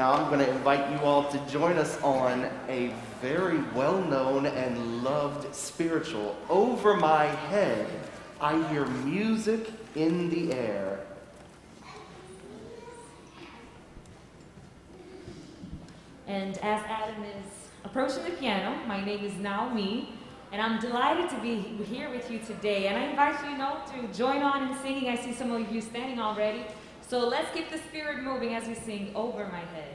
Now I'm going to invite you all to join us on a very well-known and loved spiritual. Over my head, I hear music in the air. And as Adam is approaching the piano, my name is Naomi, and I'm delighted to be here with you today. And I invite you, to join on in singing. I see some of you standing already. So let's keep the spirit moving as we sing Over My Head.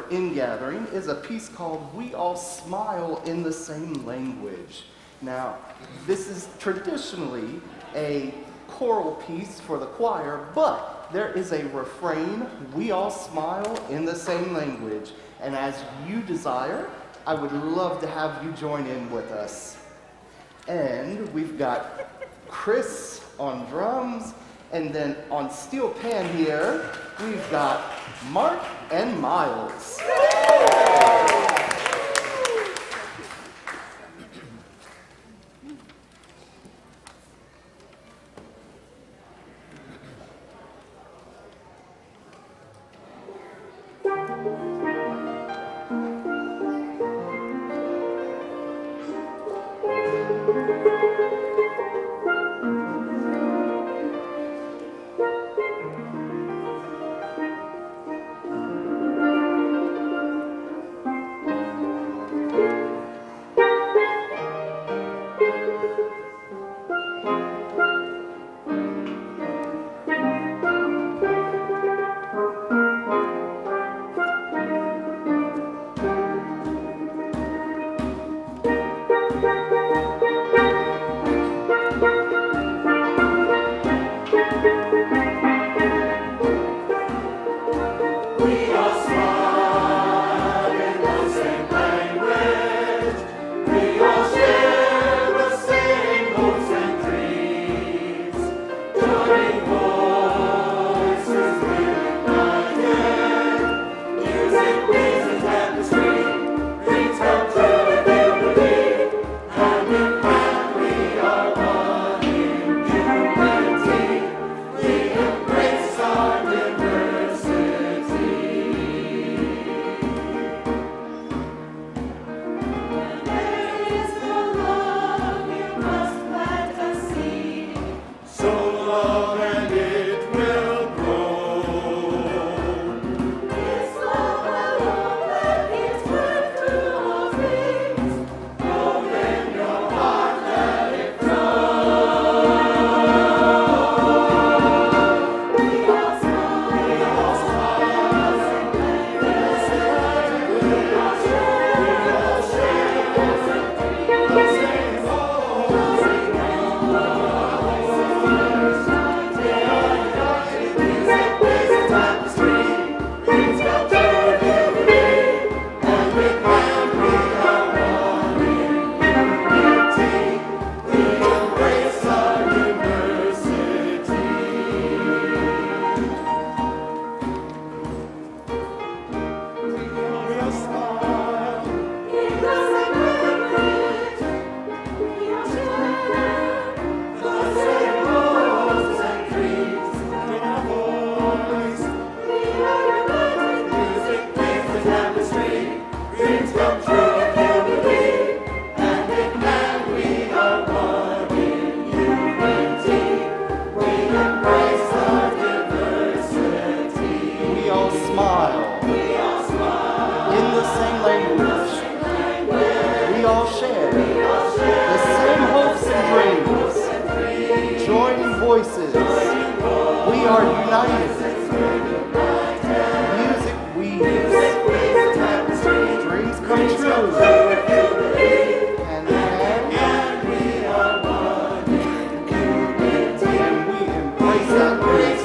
Ingathering is a piece called We All Smile in the Same Language. Now, this is traditionally a choral piece for the choir, but there is a refrain, we all smile in the same language. And as you desire, I would love to have you join in with us. And we've got Chris on drums, and then on steel pan here, we've got Mark and Miles. are united. Music weaves. Dreams come true. Hand in hand. And we are one. And we embrace that grace.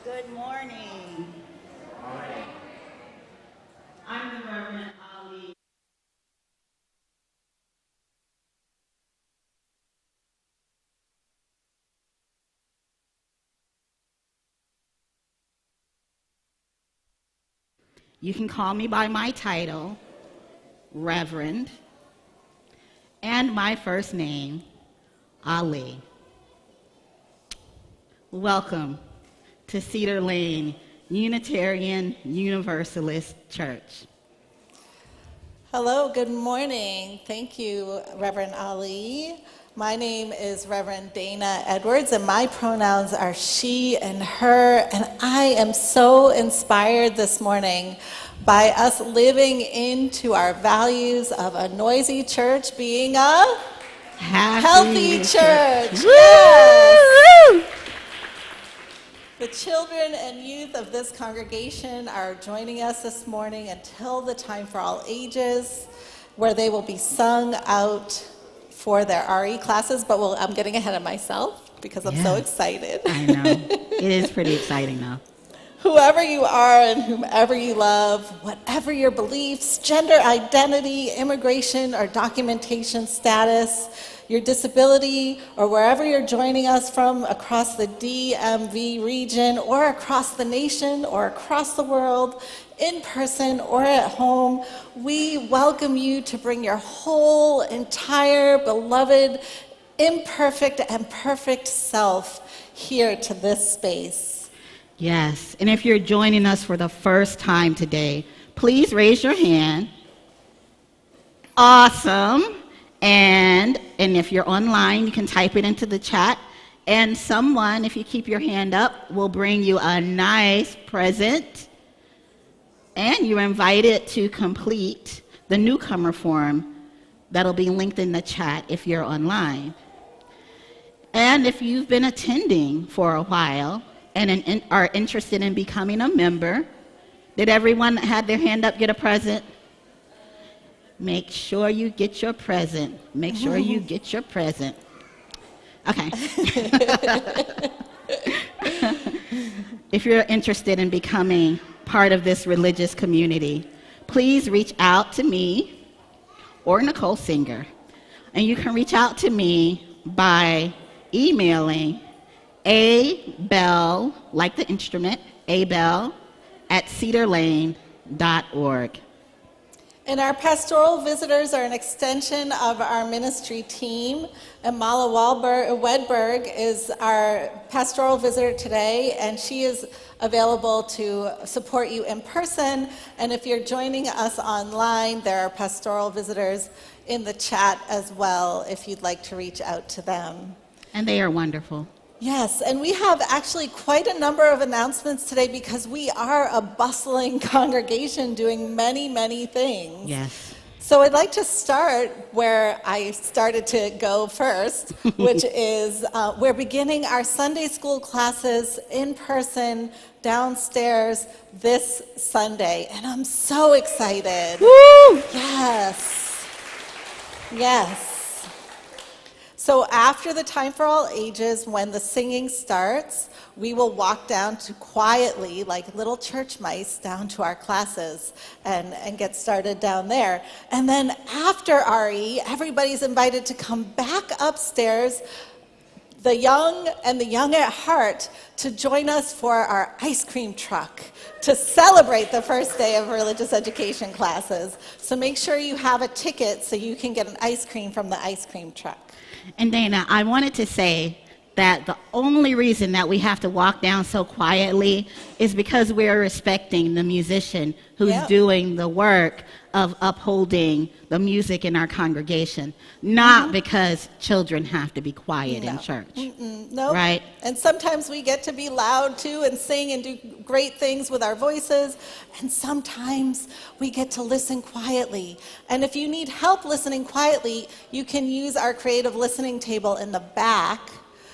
Good morning. I'm the Reverend Ali. You can call me by my title, Reverend, and my first name, Ali. Welcome to Cedar Lane Unitarian Universalist Church. Hello, good morning. Thank you, Reverend Ali. My name is Reverend Dayna Edwards, and my pronouns are she and her, and I am so inspired this morning by us living into our values of a noisy church being a healthy church. Yes. The children and youth of this congregation are joining us this morning until the time for all ages, where they will be sung out for their RE classes, but I'm getting ahead of myself because I'm so excited. I know. It is pretty exciting now. Whoever you are and whomever you love, whatever your beliefs, gender identity, immigration or documentation status, your disability, or wherever you're joining us from across the DMV region or across the nation or across the world, in person or at home, we welcome you to bring your whole, entire, beloved, imperfect, and perfect self here to this space. Yes, and if you're joining us for the first time today, please raise your hand. Awesome. And if you're online, you can type it into the chat. And someone, if you keep your hand up, will bring you a nice present. And you're invited to complete the newcomer form that'll be linked in the chat if you're online. And if you've been attending for a while and are interested in becoming a member, did everyone that had their hand up get a present? Make sure you get your present. Make sure you get your present. Okay. If you're interested in becoming part of this religious community, please reach out to me or Nicole Singer. And you can reach out to me by emailing abell, like the instrument, abell @cedarlane.org. And our pastoral visitors are an extension of our ministry team. And Mala Wedberg is our pastoral visitor today, and she is available to support you in person. And if you're joining us online, there are pastoral visitors in the chat as well, if you'd like to reach out to them. And they are wonderful. Yes, and we have actually quite a number of announcements today because we are a bustling congregation doing many, many things. Yes. So I'd like to start where I started to go first, which is we're beginning our Sunday school classes in person downstairs this Sunday, and I'm so excited. Woo! Yes. Yes. So after the time for all ages, when the singing starts, we will walk down to quietly, like little church mice, down to our classes and get started down there. And then after RE, everybody's invited to come back upstairs, the young and the young at heart, to join us for our ice cream truck to celebrate the first day of religious education classes. So make sure you have a ticket so you can get an ice cream from the ice cream truck. And Dayna, I wanted to say that the only reason that we have to walk down so quietly is because we're respecting the musician who's doing the work of upholding the music in our congregation, not because children have to be quiet in church. No. Right? And sometimes we get to be loud too and sing and do great things with our voices, and sometimes we get to listen quietly. And if you need help listening quietly, you can use our creative listening table in the back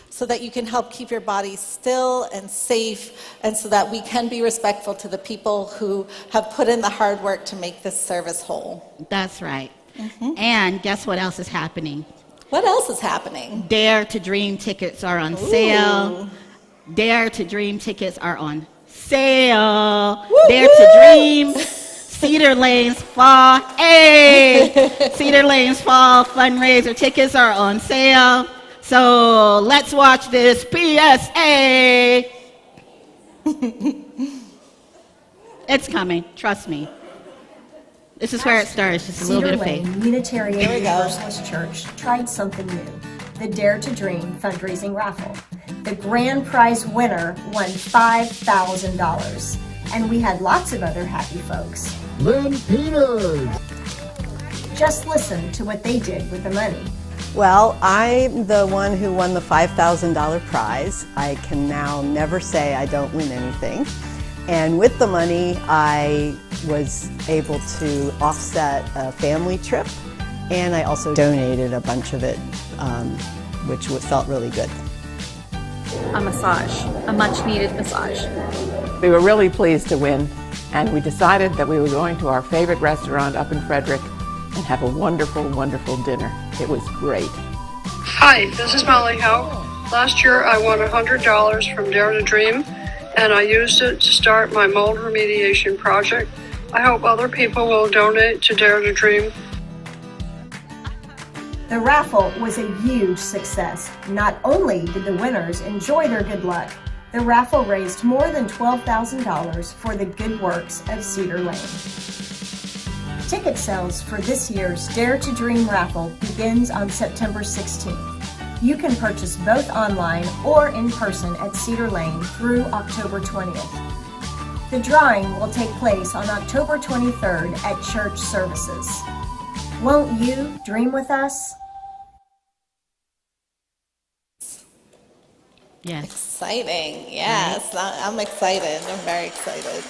so that you can help keep your body still and safe, and so that we can be respectful to the people who have put in the hard work to make this service whole. That's right. And guess what else is happening? What else is happening? Dare to Dream tickets are on sale. Dare to Dream tickets are on sale. Woo-hoo! Dare to Dream. Cedar Lane's Fall. Hey! Cedar Lane's Fall fundraiser tickets are on sale. So let's watch this PSA. It's coming, trust me. This is where it starts, just a little bit of faith. Cedar Lane Unitarian Universalist Church tried something new, the Dare to Dream fundraising raffle. The grand prize winner won $5,000, and we had lots of other happy folks. Lynn Peters. Just listen to what they did with the money. Well, I'm the one who won the $5,000 prize. I can now never say I don't win anything. And with the money, I was able to offset a family trip, and I also donated a bunch of it, which felt really good. A massage, a much-needed massage. We were really pleased to win, and we decided that we were going to our favorite restaurant up in Frederick and have a wonderful, wonderful dinner. It was great. Hi, this is Molly Howe. Last year I won $100 from Dare to Dream, and I used it to start my mold remediation project. I hope other people will donate to Dare to Dream. The raffle was a huge success. Not only did the winners enjoy their good luck, the raffle raised more than $12,000 for the good works of Cedar Lane. Ticket sales for this year's Dare to Dream raffle begins on September 16th. You can purchase both online or in person at Cedar Lane through October 20th. The drawing will take place on October 23rd at church services. Won't you dream with us? Yes. Exciting. Yes, I'm excited. I'm very excited.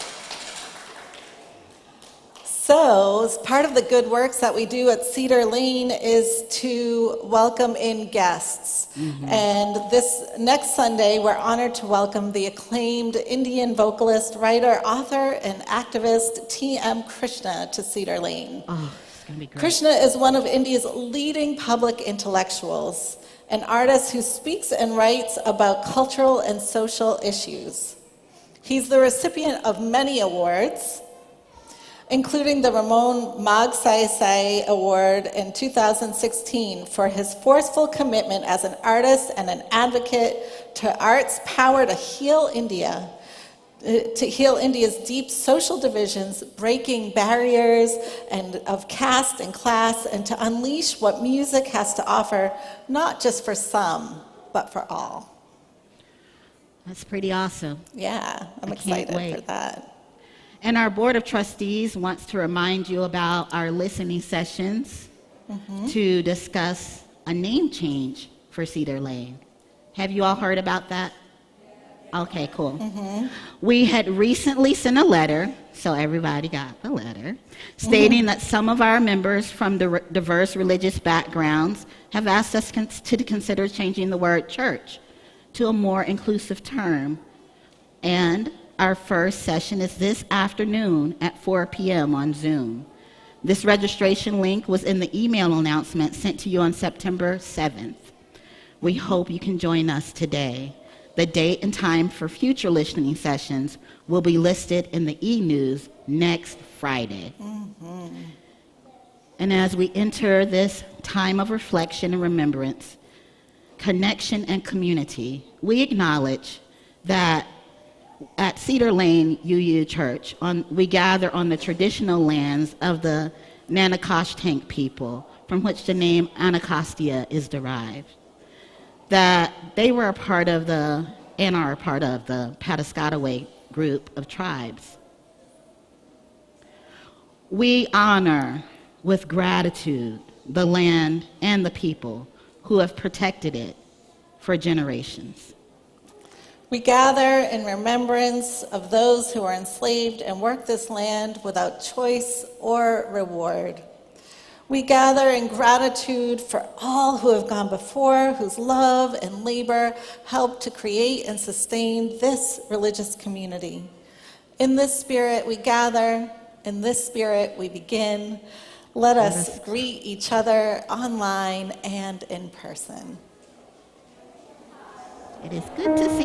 So, as part of the good works that we do at Cedar Lane is to welcome in guests. And this next Sunday, we're honored to welcome the acclaimed Indian vocalist, writer, author, and activist T.M. Krishna to Cedar Lane. Oh, it's going to be great. Krishna is one of India's leading public intellectuals, an artist who speaks and writes about cultural and social issues. He's the recipient of many awards, including the Ramon Magsaysay Award in 2016 for his forceful commitment as an artist and an advocate to art's power to heal India, to heal India's deep social divisions, breaking barriers and of caste and class, and to unleash what music has to offer, not just for some, but for all. That's pretty awesome. Yeah, I'm I can't excited wait. for that. And our Board of Trustees wants to remind you about our listening sessions to discuss a name change for Cedar Lane. Have you all heard about that? Okay, cool. We had recently sent a letter, so everybody got the letter, stating that some of our members from diverse religious backgrounds have asked us to consider changing the word church to a more inclusive term. And our first session is this afternoon at 4 p.m. on Zoom. This registration link was in the email announcement sent to you on September 7th. We hope you can join us today. The date and time for future listening sessions will be listed in the e-news next Friday. And as we enter this time of reflection and remembrance, connection and community, we acknowledge that at Cedar Lane UU Church, we gather on the traditional lands of the Nanakashtank people, from which the name Anacostia is derived. That they were a part of and are a part of the Pataskataway group of tribes. We honor with gratitude the land and the people who have protected it for generations. We gather in remembrance of those who were enslaved and worked this land without choice or reward. We gather in gratitude for all who have gone before, whose love and labor helped to create and sustain this religious community. In this spirit we gather, in this spirit we begin. Let us greet each other online and in person. It is good to see.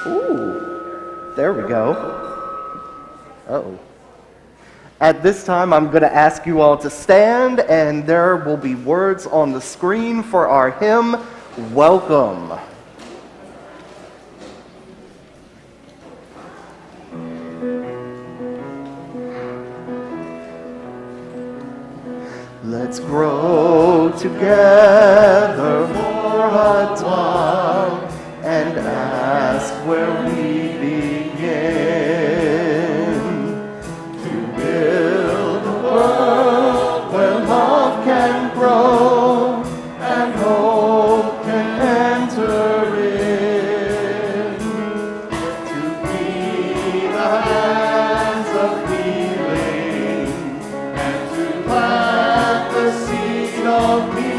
Ooh, there we go. Uh-oh. At this time, I'm going to ask you all to stand, and there will be words on the screen for our hymn, Welcome. Let's grow together for a while and ask where we begin to build a world where love can grow and hope can enter in, to be the hands of healing and to plant the seed of peace.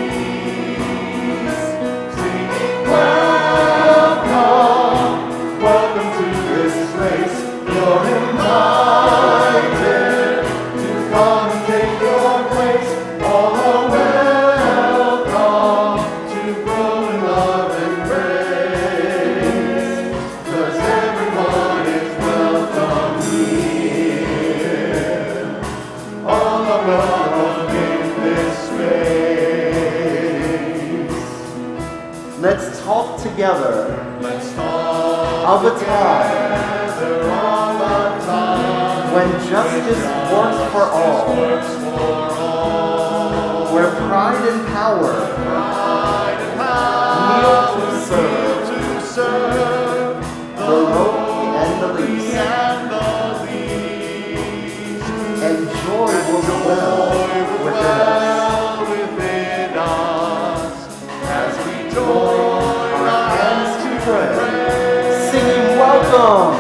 Together, let's talk of a time when justice works for all, where pride and power kneel to serve the lowly and the least. and joy will dwell within us as we join our hands to pray, singing welcome.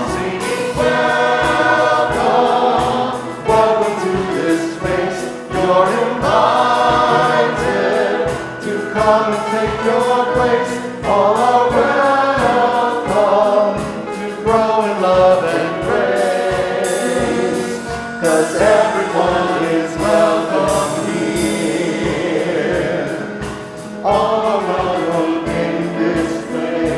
Welcome to this space. You're invited to come and take your place. All are welcome to grow in love and grace. 'Cause everyone is welcome here. All are welcome in this place.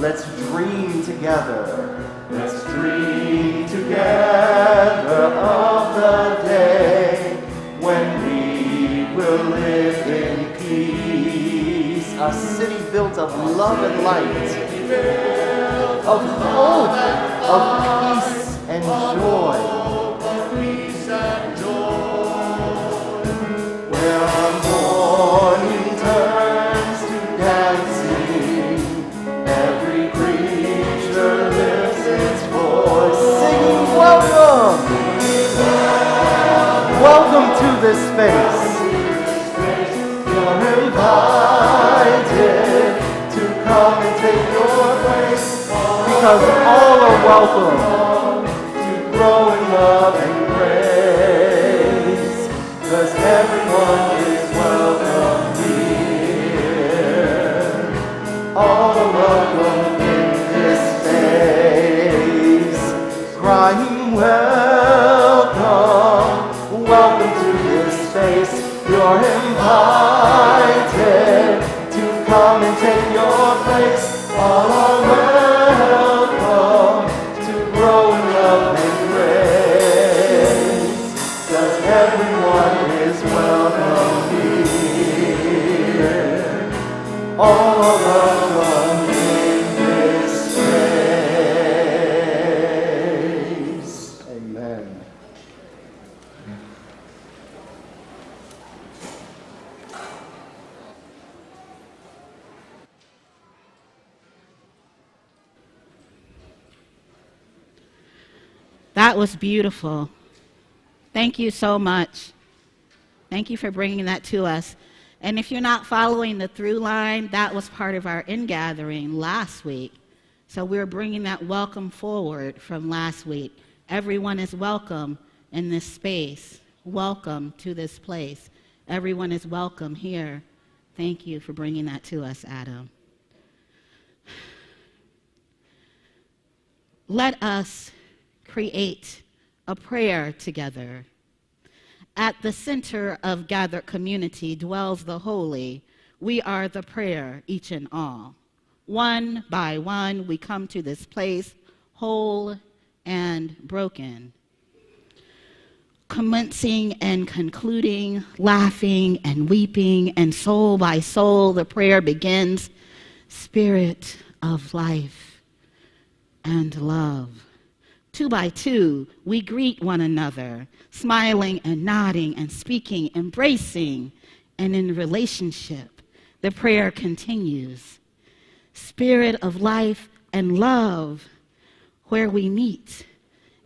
Let's dream together. Let's dream together of the day when we will live in peace. A city built of love and light, of hope, of peace and joy. Where our mourning turns to dancing, every creature lifts its voice, singing welcome. Welcome to this space. You're invited to come and take your place, because all are welcome to grow in love and grace. 'Cause everyone is welcome here. All are welcome in this space, crying welcome, welcome to this space. You're invited to come and take your place. All are welcome to grow in love and grace. 'Cause everyone is welcome here. All are welcome in this place. Amen. That was beautiful. Thank you so much. Thank you for bringing that to us. And if you're not following the through line, that was part of our ingathering last week. So we're bringing that welcome forward from last week. Everyone is welcome in this space. Welcome to this place. Everyone is welcome here. Thank you for bringing that to us, Adam. Let us create a prayer together. At the center of gathered community dwells the holy. We are the prayer, each and all. One by one, we come to this place, whole and broken. Commencing and concluding, laughing and weeping, and soul by soul, the prayer begins. Spirit of life and love. Two by two, we greet one another, smiling and nodding and speaking, embracing, and in relationship, the prayer continues. Spirit of life and love, where we meet,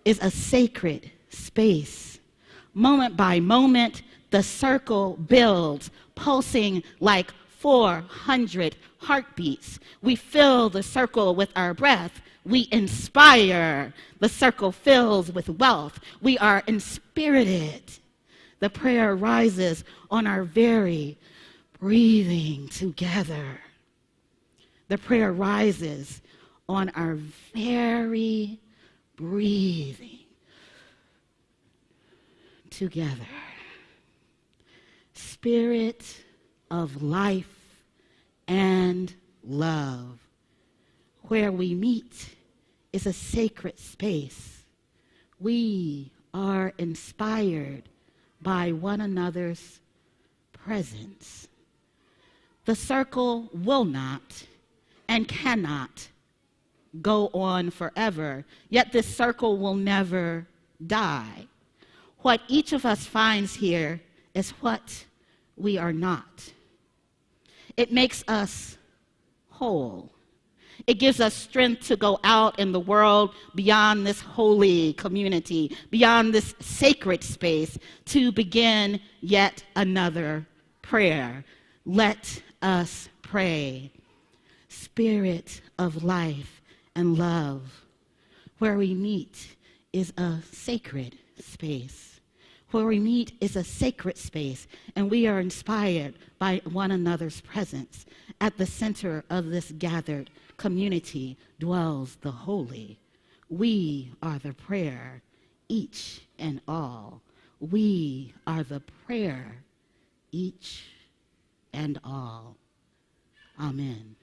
is a sacred space. Moment by moment, the circle builds, pulsing like 400 heartbeats. We fill the circle with our breath. We inspire. The circle fills with wealth. We are inspirited. The prayer rises on our very breathing together. The prayer rises on our very breathing together. Spirit of life and love, where we meet, is a sacred space. We are inspired by one another's presence. The circle will not and cannot go on forever, yet this circle will never die. What each of us finds here is what we are not. It makes us whole. It gives us strength to go out in the world beyond this holy community, beyond this sacred space, to begin yet another prayer. Let us pray. Spirit of life and love, where we meet is a sacred space. Where we meet is a sacred space, and we are inspired by one another's presence. At the center of this gathered community dwells the holy. We are the prayer, each and all. We are the prayer, each and all. Amen.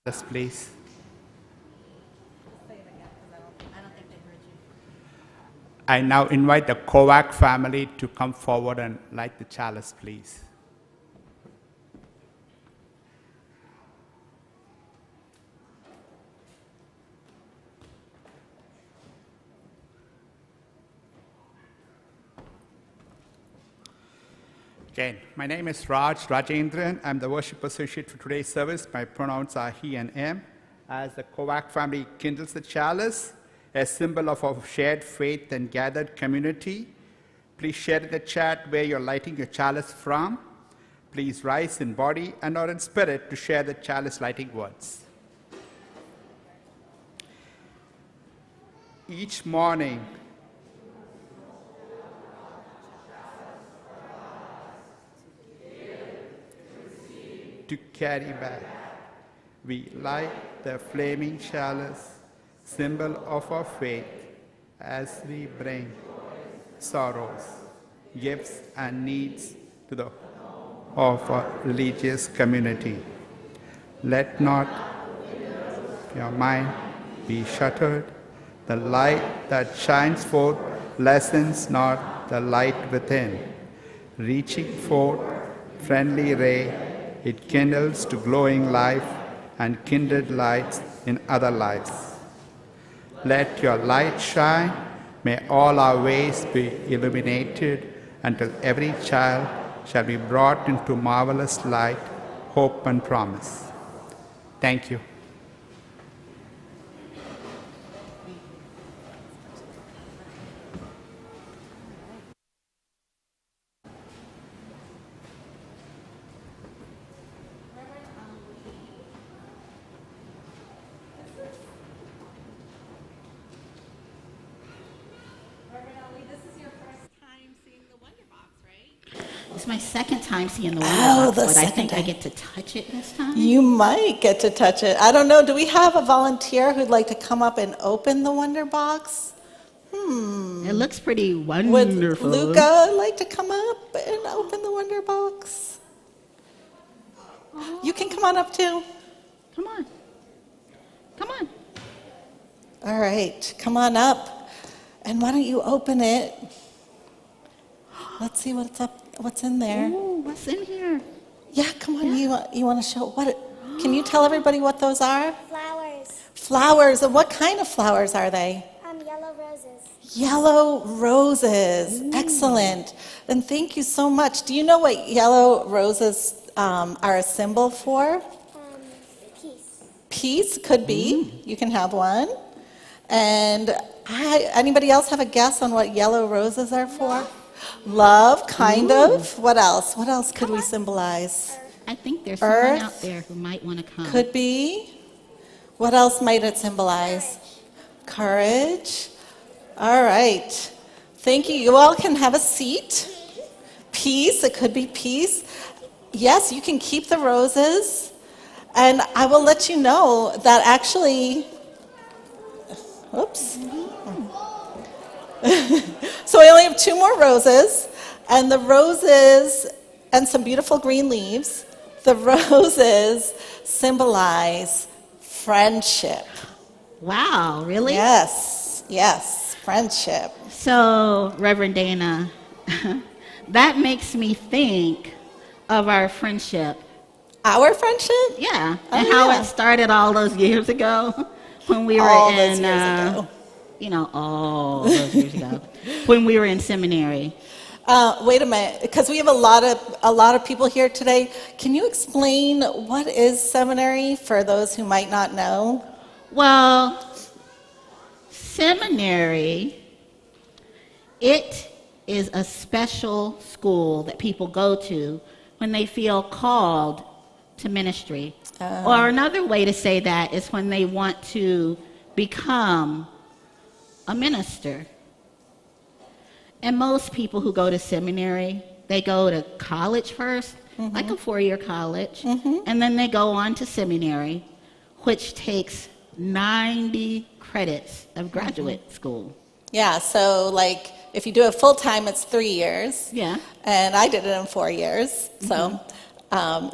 Yes, please. I now invite the Kovac family to come forward and light the chalice, please. Again, my name is Raj Rajendren. I'm the worship associate for today's service. My pronouns are he and him. As the Kovac family kindles the chalice, a symbol of our shared faith and gathered community, please share in the chat where you're lighting your chalice from. Please rise in body and or in spirit to share the chalice lighting words. Each morning, to carry back, we light the flaming chalice, symbol of our faith, as we bring sorrows, gifts, and needs to the of our religious community. Let not your mind be shuttered. The light that shines forth lessens not the light within. Reaching forth friendly ray, it kindles to glowing life and kindred lights in other lives. Let your light shine. May all our ways be illuminated until every child shall be brought into marvelous light, hope, and promise. Thank you. It's my second time seeing the Wonder Box, but I think I get to touch it this time. You might get to touch it. I don't know. Do we have a volunteer who'd like to come up and open the Wonder Box? It looks pretty wonderful. Would Luca like to come up and open the Wonder Box? You can come on up too. Come on. Come on. All right, come on up. And why don't you open it? Let's see what's in there. Ooh, what's in here? Yeah, come on. Yeah. You want to show what? Can you tell everybody what those are? Flowers. Flowers. And what kind of flowers are they? Yellow roses. Yellow roses. Excellent. And thank you so much. Do you know what yellow roses are a symbol for? Peace. Peace could be. You can have one. And anybody else have a guess on what yellow roses are for? Love, kind of. What else? What else could we symbolize? I think there's someone out there who might want to come. Could be. What else might it symbolize? Courage. All right. Thank you. You all can have a seat. Peace. It could be peace. Yes, you can keep the roses. And I will let you know that actually... Oops. So I only have 2 more roses, and the roses and some beautiful green leaves. The roses symbolize friendship. Wow, really? Yes, friendship. So, Reverend Dayna, that makes me think of our friendship. Our friendship? Yeah, and how it started all those years ago when we were all those years ago when we were in seminary. Wait a minute, because we have a lot of people here today. Can you explain what is seminary for those who might not know? Well, seminary, it is a special school that people go to when they feel called to ministry. Or another way to say that is when they want to become a minister. And most people who go to seminary, they go to college first, like a 4-year college, and then they go on to seminary, which takes 90 credits of graduate school. Yeah, so like if you do it full time, it's 3 years. Yeah. And I did it in 4 years, so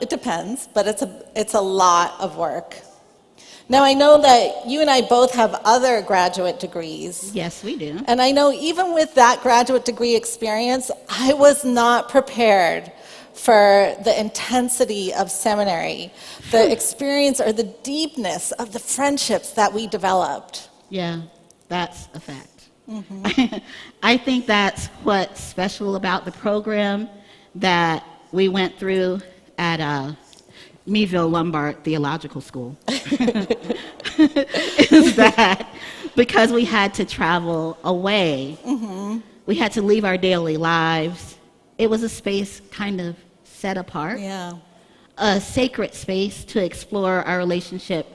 it depends, but it's a lot of work. Now, I know that you and I both have other graduate degrees. Yes, we do. And I know even with that graduate degree experience, I was not prepared for the intensity of seminary, the experience or the deepness of the friendships that we developed. Yeah, that's a fact. I think that's what's special about the program that we went through at Meeville Lombard Theological School is that because we had to travel away, we had to leave our daily lives. It was a space kind of set apart, a sacred space to explore our relationship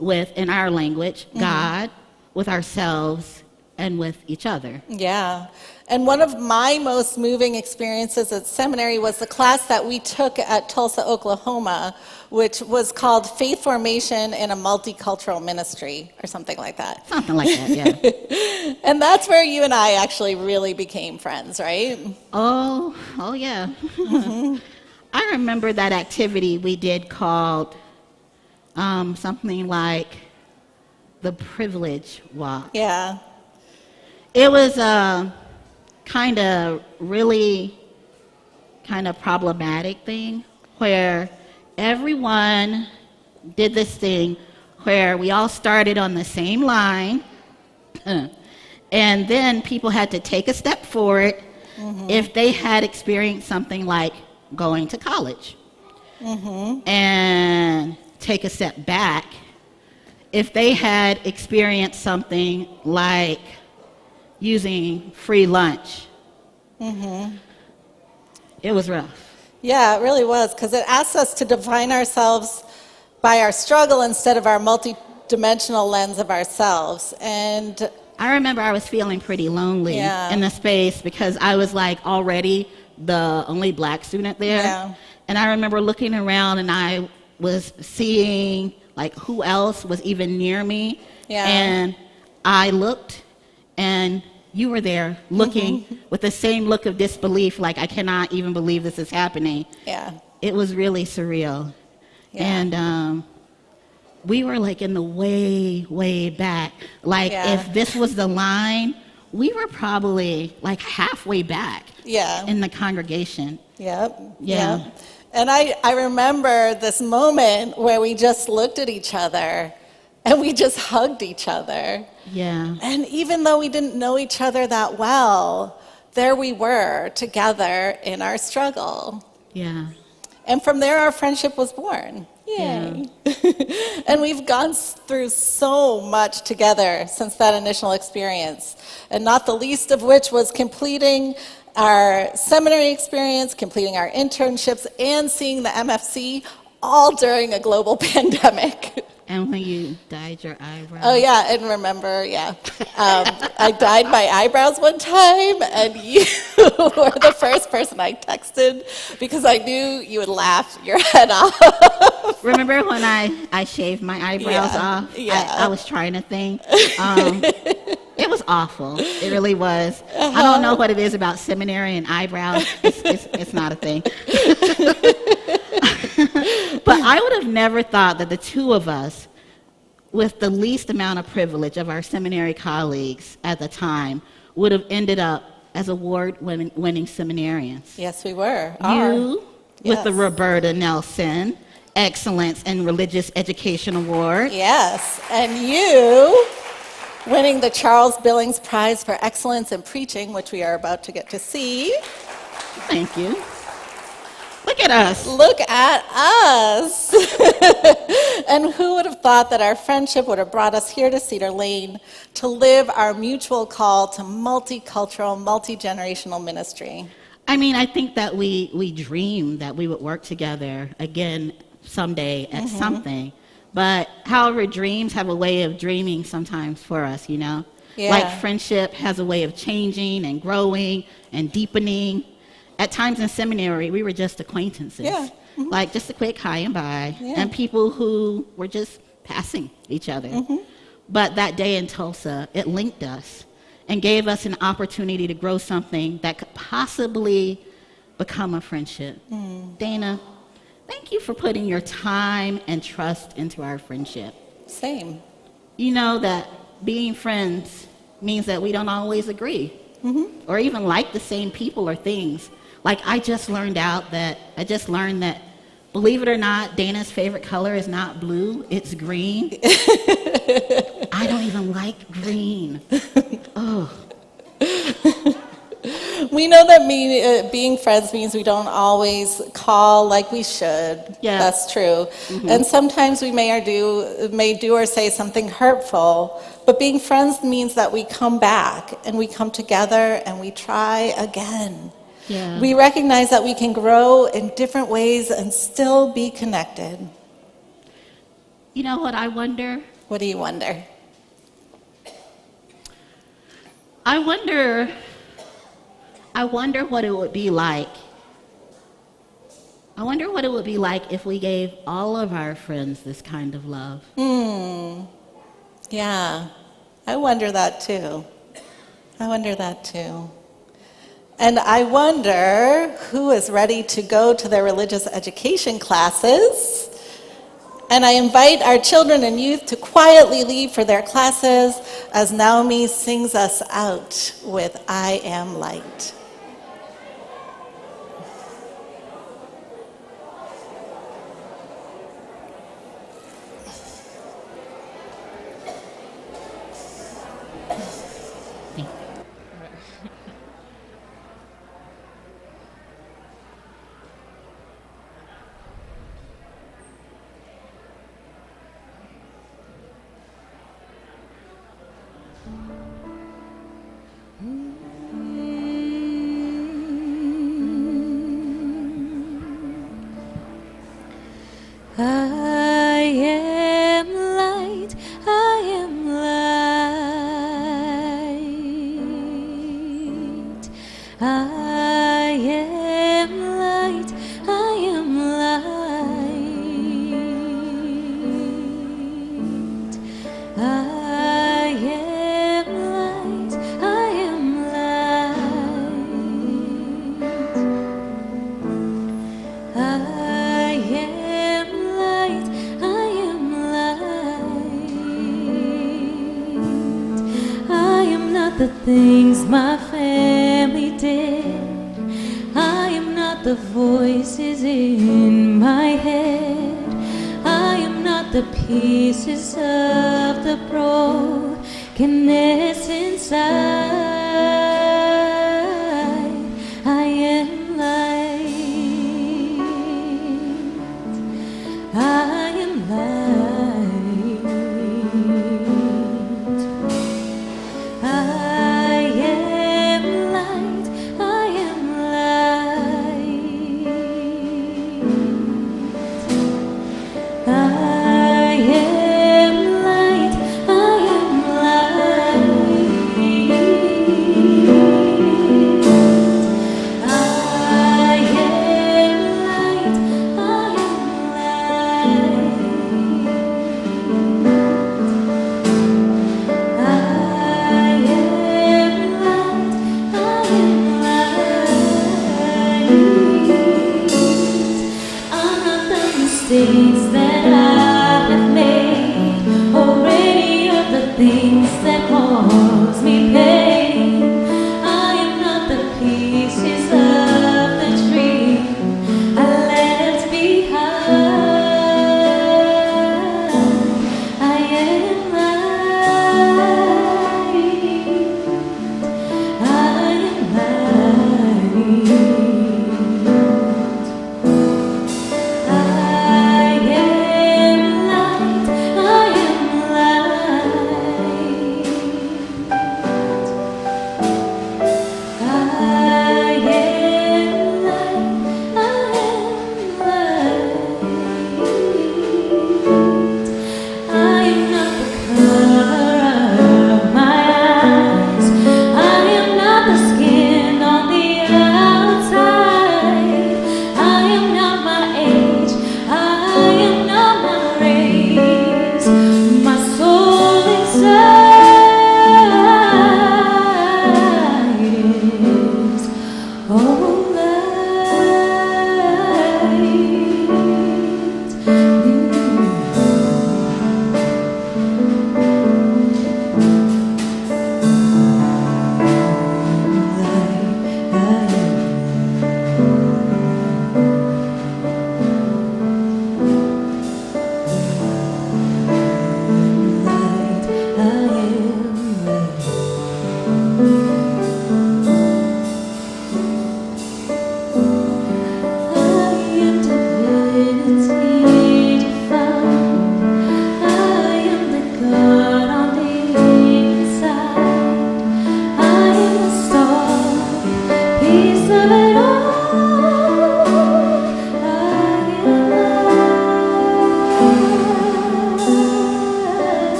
with, in our language, God, with ourselves, and with each other. Yeah. And one of my most moving experiences at seminary was the class that we took at Tulsa, Oklahoma, which was called Faith Formation in a Multicultural Ministry, or something like that. Something like that, yeah. And that's where you and I actually really became friends, right? Oh yeah. I remember that activity we did called something like the Privilege Walk. Yeah. It was a kind of problematic thing where everyone did this thing where we all started on the same line and then people had to take a step forward if they had experienced something like going to college and take a step back if they had experienced something like using free lunch. It was rough. Yeah, it really was, because it asks us to define ourselves by our struggle instead of our multi-dimensional lens of ourselves. And I remember I was feeling pretty lonely in the space because I was like already the only black student there. Yeah. And I remember looking around and I was seeing like who else was even near me. Yeah. And I looked and you were there looking with the same look of disbelief, like I cannot even believe this is happening. Yeah. It was really surreal. Yeah. And we were like in the way back. Like if this was the line, we were probably like halfway back in the congregation. Yep. Yeah. Yep. And I remember this moment where we just looked at each other and we just hugged each other. Yeah. And even though we didn't know each other that well, there we were together in our struggle. Yeah. And from there, our friendship was born. Yay. Yeah. And we've gone through so much together since that initial experience, and not the least of which was completing our seminary experience, completing our internships, and seeing the MFC all during a global pandemic. And when you dyed your eyebrows. Oh, yeah, and remember, I dyed my eyebrows one time, and you were the first person I texted because I knew you would laugh your head off. Remember when I shaved my eyebrows off? Yeah. I was trying to think. It was awful. It really was. I don't know what it is about seminary and eyebrows. It's not a thing. But I would have never thought that the two of us, with the least amount of privilege of our seminary colleagues at the time, would have ended up as award-winning seminarians. Yes, we were. You with the Roberta Nelson Excellence in Religious Education Award. Yes, and you winning the Charles Billings Prize for Excellence in Preaching, which we are about to get to see. Thank you. Look at us. Look at us. And who would have thought that our friendship would have brought us here to Cedar Lane to live our mutual call to multicultural, multi-generational ministry? I mean, I think that we dreamed that we would work together again someday at something. But however, dreams have a way of dreaming sometimes for us, you know? Yeah. Like friendship has a way of changing and growing and deepening. At times in seminary, we were just acquaintances. Yeah. Like just a quick hi and bye. Yeah. And people who were just passing each other. But that day in Tulsa, it linked us and gave us an opportunity to grow something that could possibly become a friendship. Dayna, thank you for putting your time and trust into our friendship. Same. You know that being friends means that we don't always agree or even like the same people or things. Like I just learned that, believe it or not, Dayna's favorite color is not blue, it's green. I don't even like green. Oh. We know that being friends means we don't always call like we should. Yeah. That's true. And sometimes we may do or say something hurtful, but being friends means that we come back and we come together and we try again. Yeah. We recognize that we can grow in different ways and still be connected. You know what I wonder? What do you wonder? I wonder what it would be like. I wonder what it would be like if we gave all of our friends this kind of love. Yeah, I wonder that too. And I wonder who is ready to go to their religious education classes. And I invite our children and youth to quietly leave for their classes as Naomi sings us out with I Am Light. I am light, I am light. I am light, I am light. I am light, I am light. I am light, I am light. I am not the things my family did. I am not the voices in my head. I am not the pieces of the brokenness inside. I am light. I am light. I am light. I am light. I am light. I am light. I am light. I mistakes that I have made, or any of the things that cause me pain. I am not the pieces of the tree I left behind.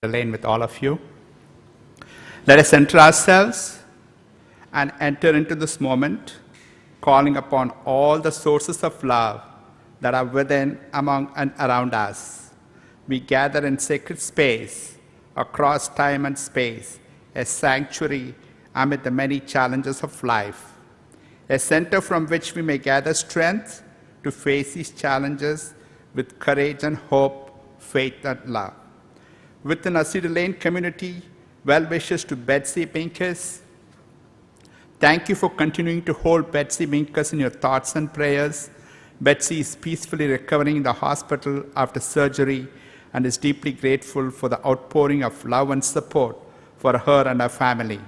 Lane with all of you. Let us center ourselves and enter into this moment, calling upon all the sources of love that are within, among, and around us. We gather in sacred space, across time and space, a sanctuary amid the many challenges of life, a center from which we may gather strength to face these challenges with courage and hope, faith and love. Within our Cedar Lane community, well wishes to Betsy Binkus. Thank you for continuing to hold Betsy Binkus in your thoughts and prayers. Betsy is peacefully recovering in the hospital after surgery and is deeply grateful for the outpouring of love and support for her and her family.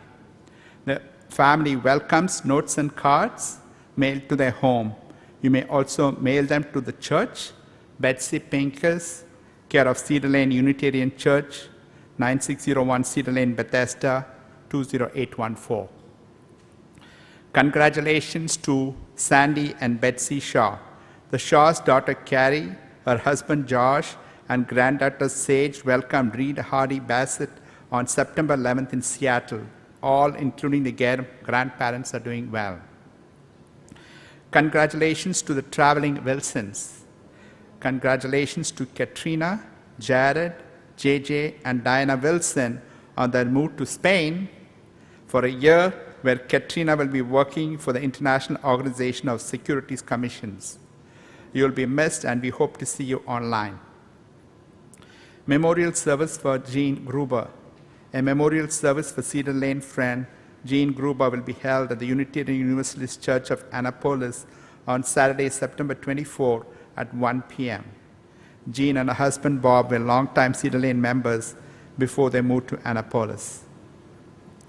The family welcomes notes and cards mailed to their home. You may also mail them to the church, Betsy Binkus, care of Cedar Lane Unitarian Church, 9601 Cedar Lane, Bethesda, 20814. Congratulations to Sandy and Betsy Shaw. The Shaw's daughter Carrie, her husband Josh, and granddaughter Sage welcomed Reed Hardy Bassett on September 11th in Seattle. All, including the grandparents, are doing well. Congratulations to the traveling Wilsons. Congratulations to Katrina, Jared, JJ, and Dayna Wilson on their move to Spain for a year, where Katrina will be working for the International Organization of Securities Commissions. You will be missed, and we hope to see you online. Memorial service for Jean Gruber. A memorial service for Cedar Lane friend Jean Gruber will be held at the Unitarian Universalist Church of Annapolis on Saturday, September 24 at 1 p.m. Jean and her husband Bob were longtime Cedar Lane members before they moved to Annapolis.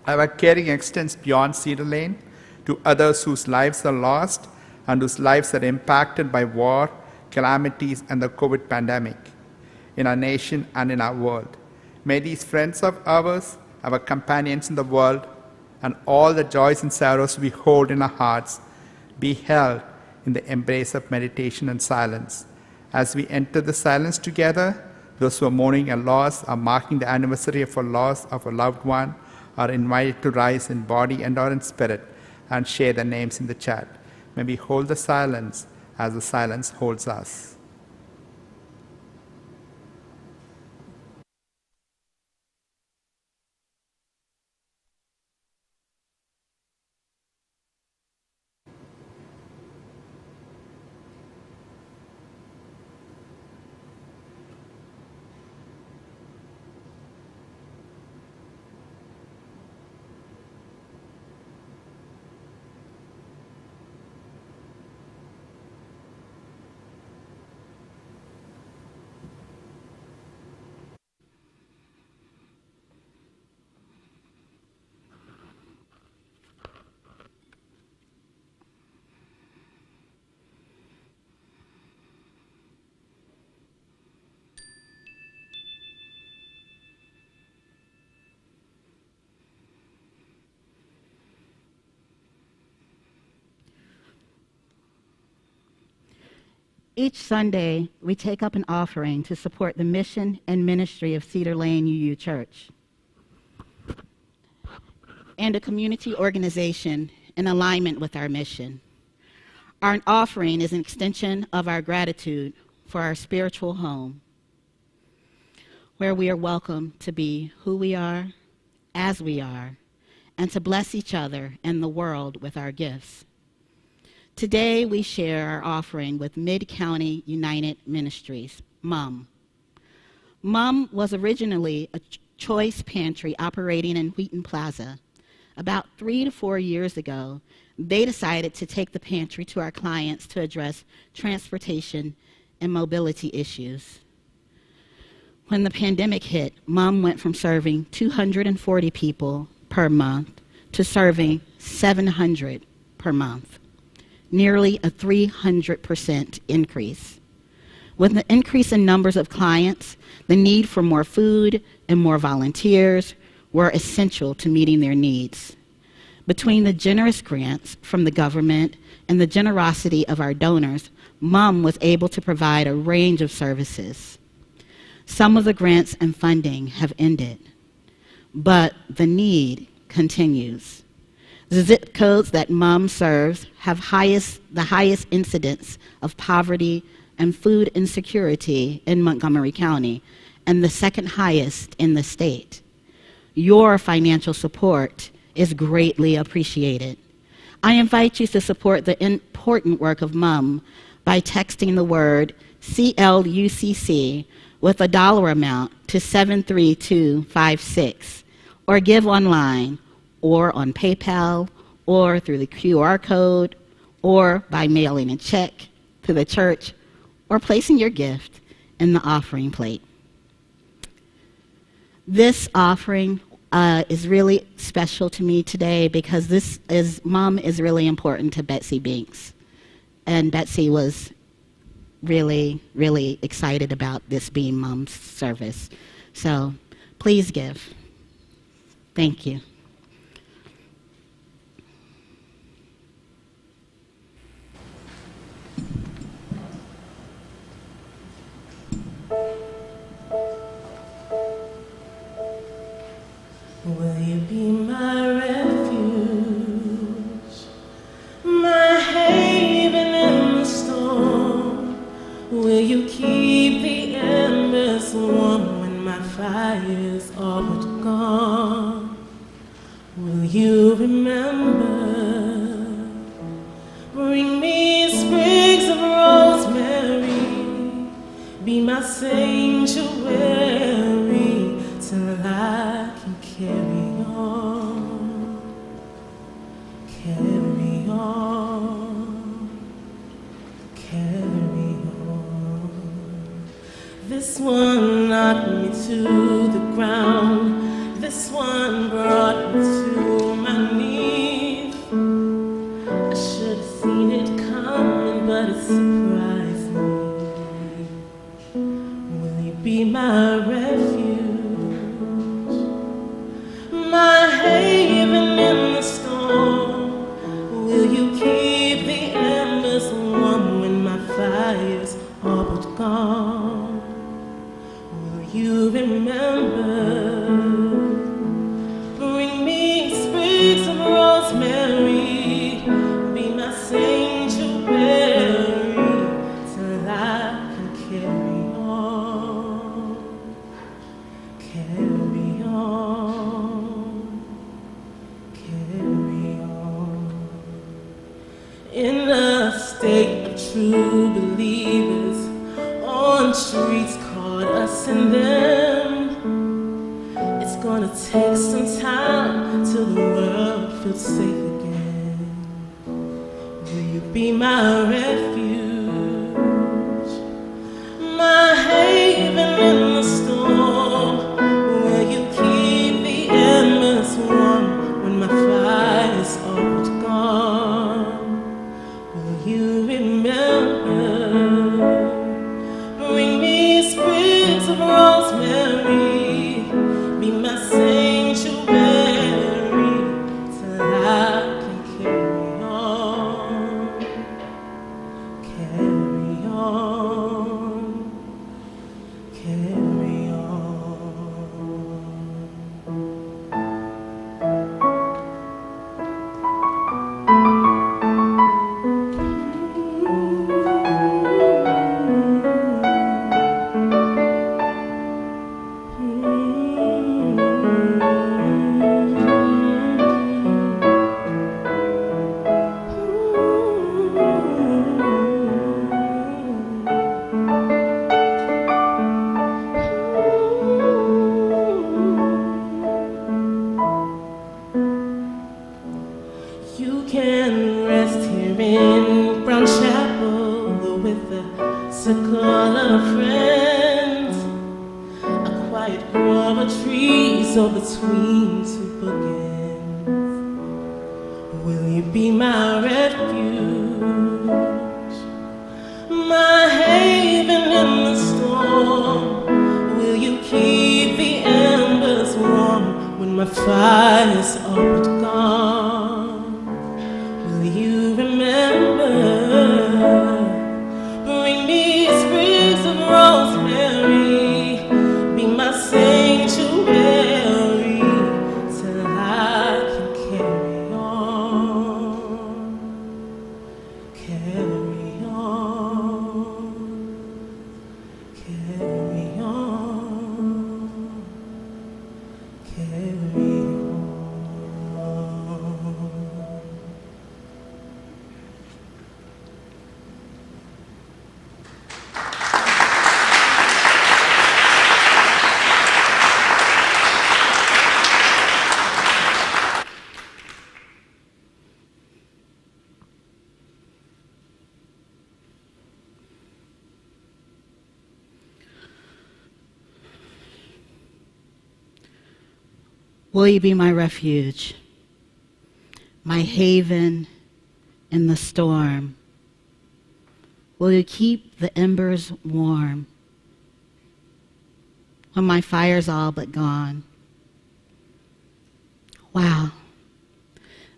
Our caring extends beyond Cedar Lane to others whose lives are lost and whose lives are impacted by war, calamities, and the COVID pandemic in our nation and in our world. May these friends of ours, our companions in the world, and all the joys and sorrows we hold in our hearts be held in the embrace of meditation and silence. As we enter the silence together, those who are mourning a loss or marking the anniversary of a loss of a loved one are invited to rise in body and or in spirit and share their names in the chat. May we hold the silence as the silence holds us. Each Sunday, we take up an offering to support the mission and ministry of Cedar Lane UU Church and a community organization in alignment with our mission. Our offering is an extension of our gratitude for our spiritual home, where we are welcome to be who we are, as we are, and to bless each other and the world with our gifts. Today, we share our offering with Mid-County United Ministries, MUM. MUM was originally a choice pantry operating in Wheaton Plaza. About 3 to 4 years ago, they decided to take the pantry to our clients to address transportation and mobility issues. When the pandemic hit, MUM went from serving 240 people per month to serving 700 per month. Nearly a 300% increase. With the increase in numbers of clients, the need for more food and more volunteers were essential to meeting their needs. Between the generous grants from the government and the generosity of our donors, MUM was able to provide a range of services. Some of the grants and funding have ended, but the need continues. The zip codes that MUM serves have the highest incidence of poverty and food insecurity in Montgomery County, and the second highest in the state. Your financial support is greatly appreciated. I invite you to support the important work of MUM by texting the word CLUCC with a dollar amount to 73256, or give online, or on PayPal, or through the QR code, or by mailing a check to the church, or placing your gift in the offering plate. This offering is really special to me today because MUM is really important to Betsy Binks. And Betsy was really, really excited about this being MUM's service. So please give. Thank you. Will you be my refuge, my haven in the storm? Will you keep the embers warm when my fire's all but gone? Will you remember? Bring me sprigs of rosemary, be my sanctuary till I can carry on, carry on, carry on. This one knocked me to the ground, this one brought me to my knees. I should have seen it coming, but it surprised me. Will you be my refuge, my haven in the storm? Will you keep the embers warm when my fire's all but gone? Will you remember? Bring me sprigs of rosemary, be my sanctuary till I can carry on, carry on, carry on. In a state of true believers, on streets caught us and them. It's gonna take some time till the world feels safe again. Will you be my refuge, my haven in the storm? Will you keep the embers warm when my fire's all but gone? Will you remember? Bring me sprigs of rosemary, be my sanctuary till I can carry on, carry on, carry You can rest here in Brown Chapel with a circle of friends, a quiet grove of trees or between two bookends. Will you be my refuge, my haven in the storm? Will you keep the embers warm when my fire's all but gone? Will you remember? Bring me sprigs of rosemary, Will you be my refuge, my haven in the storm? Will you keep the embers warm when my fire's all but gone? Wow.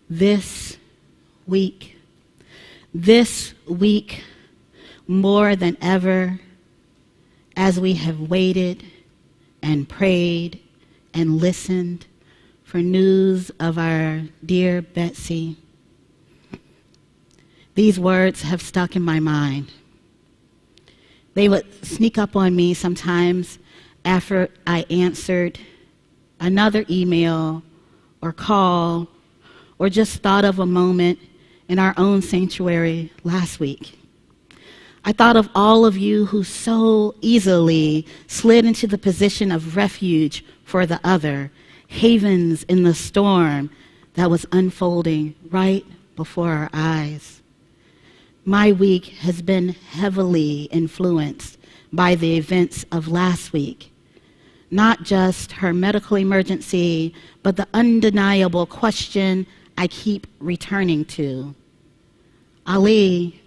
This week, more than ever, as we have waited and prayed and listened for news of our dear Betsy, these words have stuck in my mind. They would sneak up on me sometimes after I answered another email or call or just thought of a moment in our own sanctuary last week. I thought of all of you who so easily slid into the position of refuge for the other, havens in the storm that was unfolding right before our eyes. My week has been heavily influenced by the events of last week. Not just her medical emergency, but the undeniable question I keep returning to. Ali,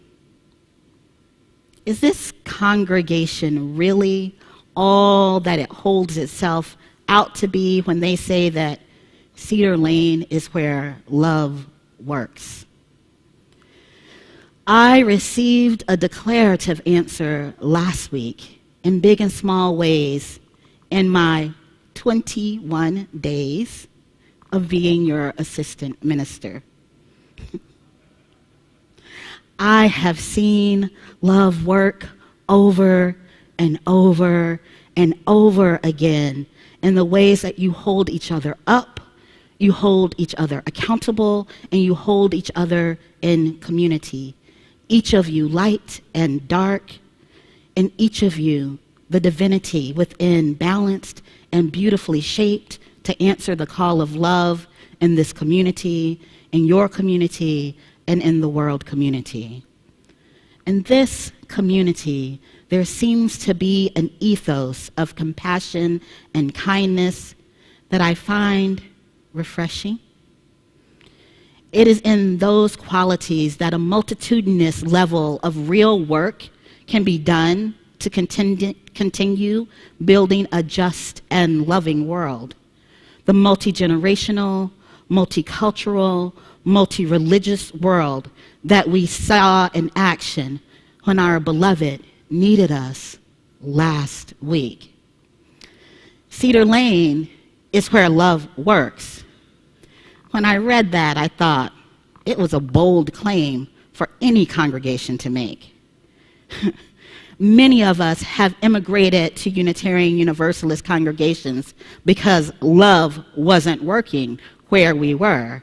is this congregation really all that it holds itself out to be when they say that Cedar Lane is where love works? I received a declarative answer last week in big and small ways in my 21 days of being your assistant minister. I have seen love work over and over and over again in the ways that you hold each other up, you hold each other accountable, and you hold each other in community. Each of you light and dark, and each of you the divinity within, balanced and beautifully shaped to answer the call of love in this community, in your community, and in the world community. In this community, there seems to be an ethos of compassion and kindness that I find refreshing. It is in those qualities that a multitudinous level of real work can be done to continue building a just and loving world. The multi-generational, multicultural, multi-religious world that we saw in action when our beloved needed us last week. Cedar Lane is where love works. When I read that, I thought it was a bold claim for any congregation to make. Many of us have immigrated to Unitarian Universalist congregations because love wasn't working where we were.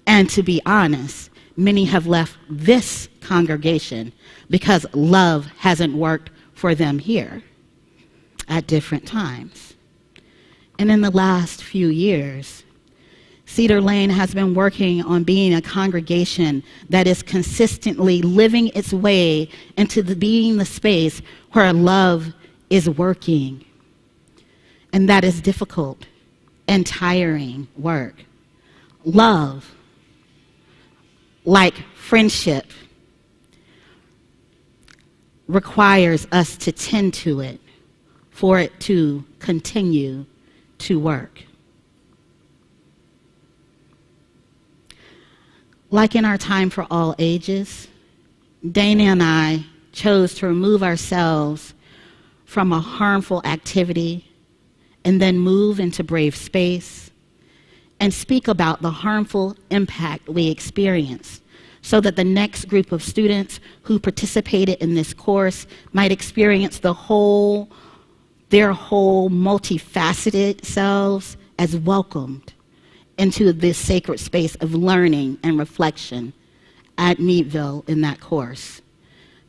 And to be honest, many have left this congregation because love hasn't worked for them here at different times. And in the last few years, Cedar Lane has been working on being a congregation that is consistently living its way into being the space where love is working. And that is difficult and tiring work. Love, like friendship, requires us to tend to it for it to continue to work. Like in our time for all ages, Dayna and I chose to remove ourselves from a harmful activity and then move into brave space and speak about the harmful impact we experienced so that the next group of students who participated in this course might experience their whole multifaceted selves as welcomed into this sacred space of learning and reflection at Meadville in that course.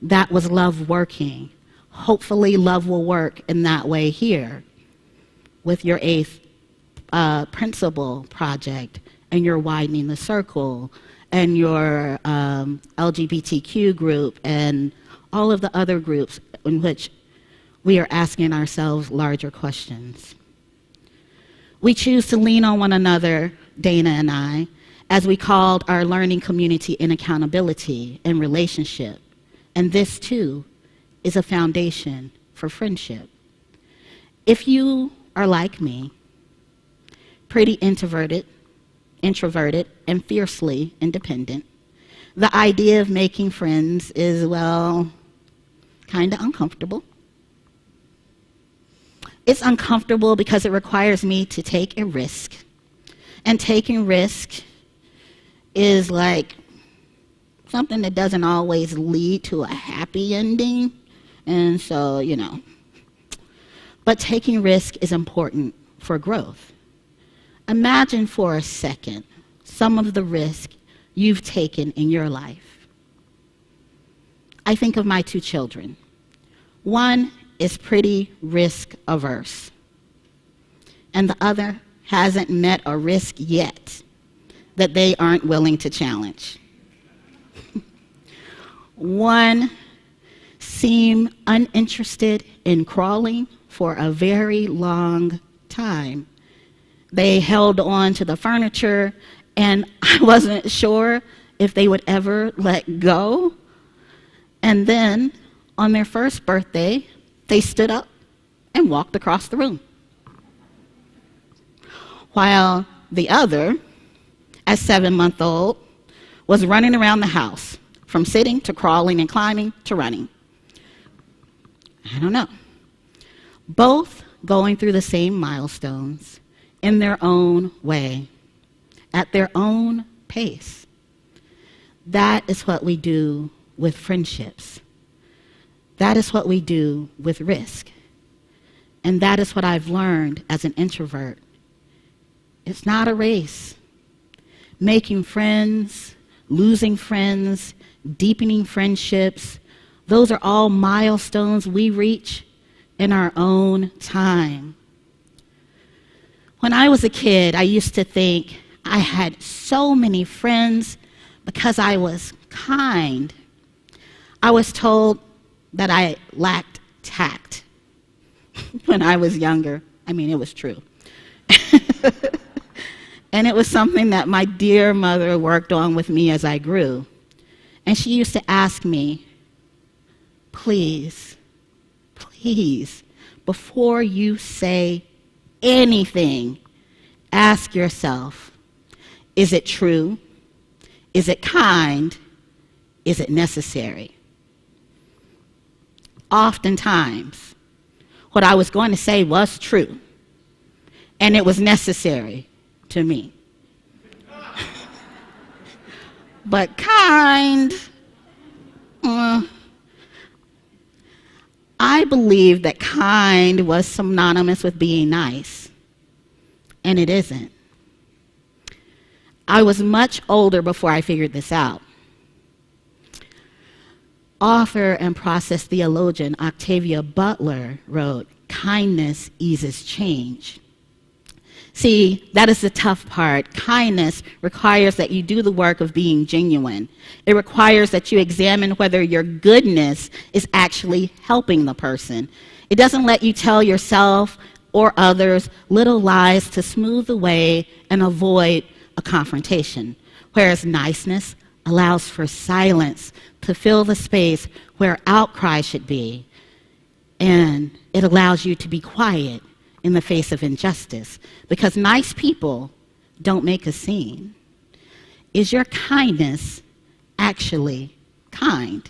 That was love working. Hopefully love will work in that way here with your 8th principal project and your widening the circle and your LGBTQ group and all of the other groups in which we are asking ourselves larger questions. We choose to lean on one another, Dayna and I, as we called our learning community in accountability and relationship. And this, too, is a foundation for friendship. If you are like me, pretty introverted, and fiercely independent, the idea of making friends is, well, kind of uncomfortable. It's uncomfortable because it requires me to take a risk. And taking risk is like something that doesn't always lead to a happy ending. And so, you know. But taking risk is important for growth. Imagine for a second some of the risk you've taken in your life. I think of my 2 children. One is pretty risk averse, and the other hasn't met a risk yet that they aren't willing to challenge. One seemed uninterested in crawling for a very long time. They held on to the furniture, and I wasn't sure if they would ever let go. And then, on their first birthday, they stood up and walked across the room. While the other, at 7-month-old, was running around the house, from sitting to crawling and climbing to running. I don't know. Both going through the same milestones in their own way, at their own pace. That is what we do with friendships. That is what we do with risk. And that is what I've learned as an introvert. It's not a race. Making friends, losing friends, deepening friendships, those are all milestones we reach in our own time. When I was a kid, I used to think I had so many friends because I was kind. I was told that I lacked tact when I was younger. I mean, it was true. And it was something that my dear mother worked on with me as I grew. And she used to ask me, please, before you say anything, ask yourself, is it true? Is it kind? Is it necessary? Oftentimes, what I was going to say was true, and it was necessary to me. But kind, I believed that kind was synonymous with being nice, and it isn't. I was much older before I figured this out. Author and process theologian Octavia Butler wrote, "Kindness eases change." See, that is the tough part. Kindness requires that you do the work of being genuine. It requires that you examine whether your goodness is actually helping the person. It doesn't let you tell yourself or others little lies to smooth the way and avoid a confrontation, whereas niceness allows for silence to fill the space where outcry should be, and it allows you to be quiet in the face of injustice, because nice people don't make a scene. Is your kindness actually kind?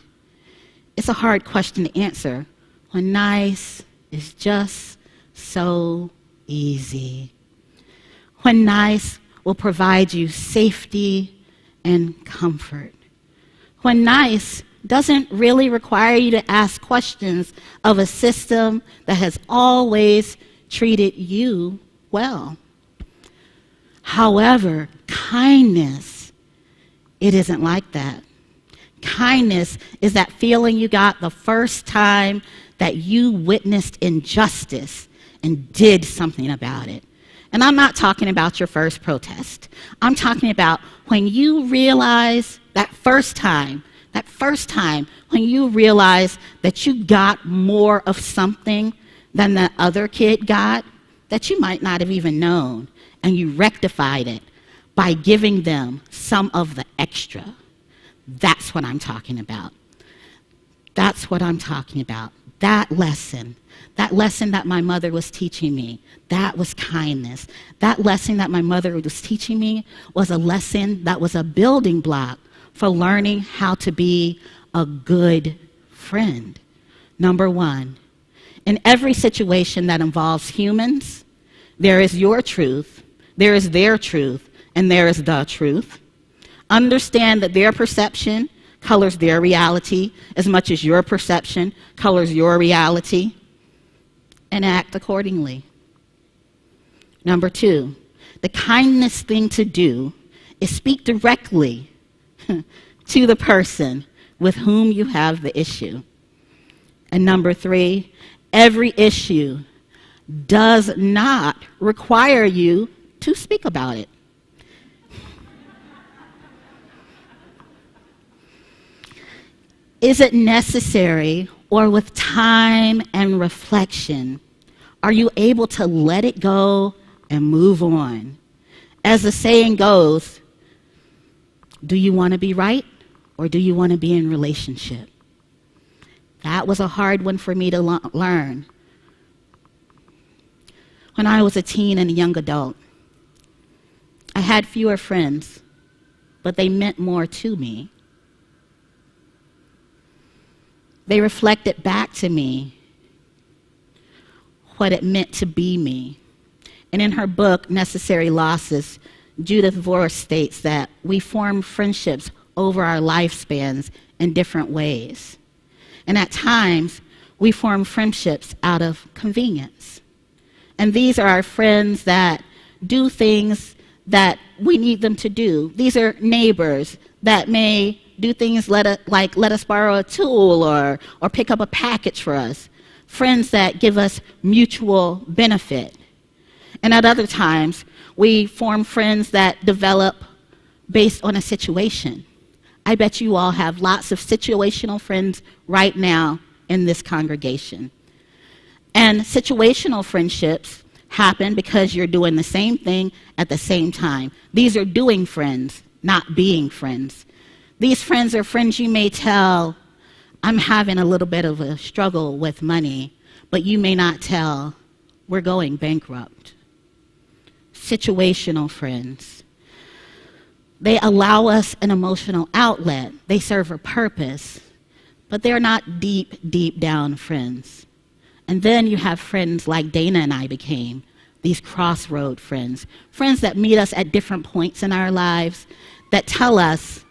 It's a hard question to answer when nice is just so easy. When nice will provide you safety and comfort. When nice doesn't really require you to ask questions of a system that has always treated you well. However, kindness, it isn't like that. Kindness is that feeling you got the first time that you witnessed injustice and did something about it. And I'm not talking about your first protest. I'm talking about when you realize that first time when you realize that you got more of something than the other kid got, that you might not have even known, and you rectified it by giving them some of the extra. That's what I'm talking about. That's what I'm talking about. That lesson that my mother was teaching me, that was kindness. That lesson that my mother was teaching me was a lesson that was a building block for learning how to be a good friend. Number one, in every situation that involves humans, there is your truth, there is their truth, and there is the truth. Understand that their perception colors their reality as much as your perception colors your reality, and act accordingly. Number two, the kindness thing to do is speak directly to the person with whom you have the issue. And number three, every issue does not require you to speak about it. Is it necessary, or with time and reflection, are you able to let it go and move on? As the saying goes, do you want to be right, or do you want to be in relationship? That was a hard one for me to learn. When I was a teen and a young adult, I had fewer friends, but they meant more to me. They reflected back to me what it meant to be me. And in her book, Necessary Losses, Judith Vorse states that we form friendships over our lifespans in different ways. And at times, we form friendships out of convenience. And these are our friends that do things that we need them to do. These are neighbors that may do things like let us borrow a tool or pick up a package for us. Friends that give us mutual benefit. And at other times, we form friends that develop based on a situation. I bet you all have lots of situational friends right now in this congregation. And situational friendships happen because you're doing the same thing at the same time. These are doing friends, not being friends. These friends are friends you may tell, I'm having a little bit of a struggle with money, but you may not tell, we're going bankrupt. Situational friends. They allow us an emotional outlet. They serve a purpose, but they're not deep, deep down friends. And then you have friends like Dayna and I became, these crossroad friends, friends that meet us at different points in our lives, that tell us,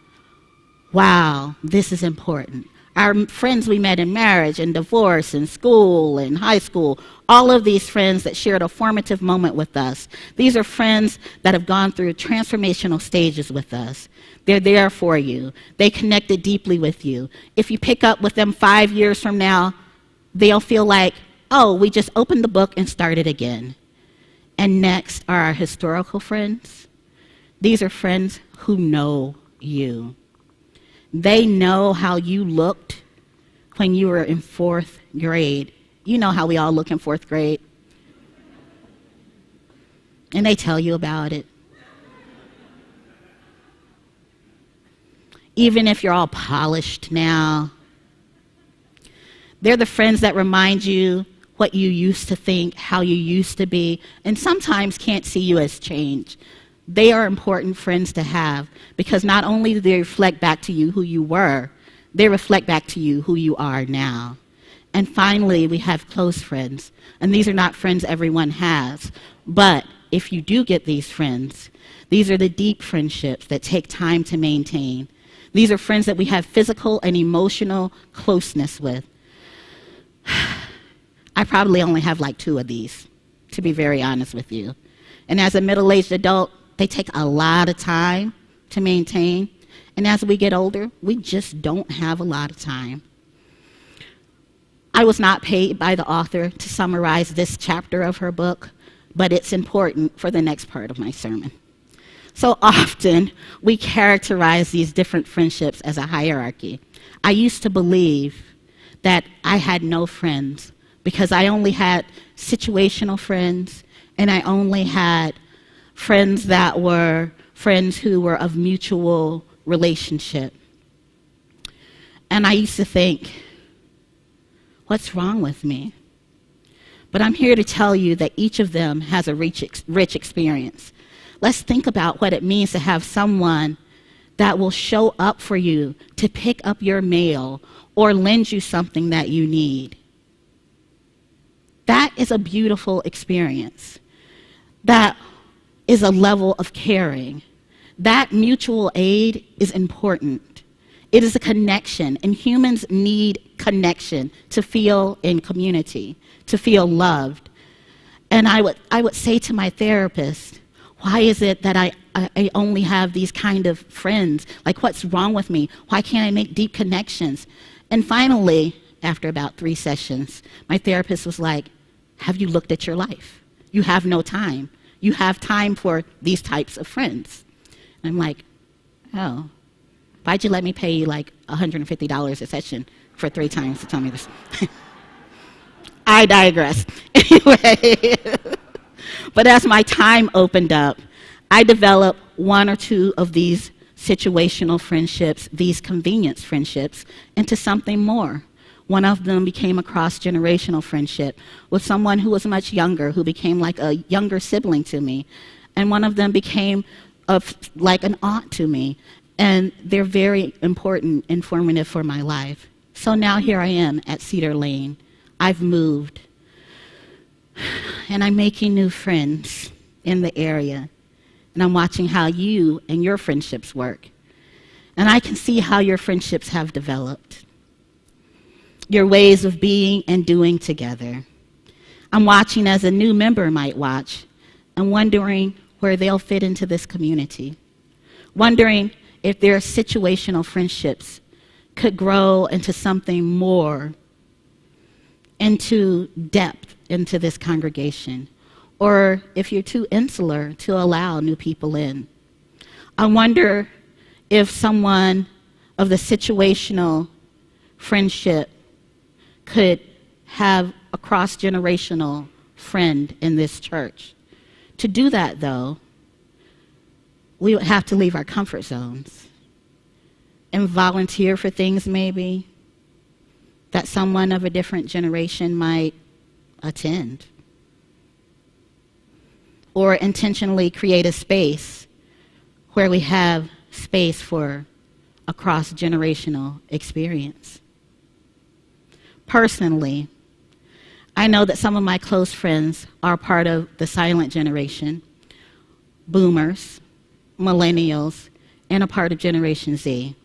wow, this is important. Our friends we met in marriage and divorce and school and high school, all of these friends that shared a formative moment with us. These are friends that have gone through transformational stages with us. They're there for you. They connected deeply with you. If you pick up with them 5 years from now, they'll feel like, oh, we just opened the book and started again. And next are our historical friends. These are friends who know you. They know how you looked when you were in 4th grade. You know how we all look in 4th grade. And they tell you about it. Even if you're all polished now, they're the friends that remind you what you used to think, how you used to be, and sometimes can't see you as changed. They are important friends to have because not only do they reflect back to you who you were, they reflect back to you who you are now. And finally, we have close friends. And these are not friends everyone has. But if you do get these friends, these are the deep friendships that take time to maintain. These are friends that we have physical and emotional closeness with. I probably only have like 2 of these, to be very honest with you. And as a middle-aged adult, they take a lot of time to maintain. And as we get older, we just don't have a lot of time. I was not paid by the author to summarize this chapter of her book, but it's important for the next part of my sermon. So often, we characterize these different friendships as a hierarchy. I used to believe that I had no friends because I only had situational friends and I only had friends that were friends who were of mutual relationship. And I used to think, what's wrong with me? But I'm here to tell you that each of them has a rich experience. Let's think about what it means to have someone that will show up for you to pick up your mail or lend you something that you need. That is a beautiful experience. That is a level of caring. That mutual aid is important. It is a connection, and humans need connection to feel in community, to feel loved. And I would say to my therapist, why is it that I only have these kind of friends? Like, what's wrong with me? Why can't I make deep connections? And finally, after about 3 sessions, my therapist was like, have you looked at your life? You have no time. You have time for these types of friends. And I'm like, oh, why'd you let me pay you like $150 a session for 3 times to tell me this? I digress. Anyway, but as my time opened up, I developed 1 or 2 of these situational friendships, these convenience friendships, into something more. One of them became a cross-generational friendship with someone who was much younger, who became like a younger sibling to me. And one of them became like an aunt to me. And they're very important, informative for my life. So now here I am at Cedar Lane. I've moved. And I'm making new friends in the area. And I'm watching how you and your friendships work. And I can see how your friendships have developed. Your ways of being and doing together. I'm watching as a new member might watch and wondering where they'll fit into this community. Wondering if their situational friendships could grow into something more, into depth into this congregation, or if you're too insular to allow new people in. I wonder if someone of the situational friendship could have a cross-generational friend in this church. To do that, though, we would have to leave our comfort zones and volunteer for things maybe that someone of a different generation might attend. Or intentionally create a space where we have space for a cross-generational experience. Personally, I know that some of my close friends are part of the silent generation, boomers, millennials, and a part of Generation Z.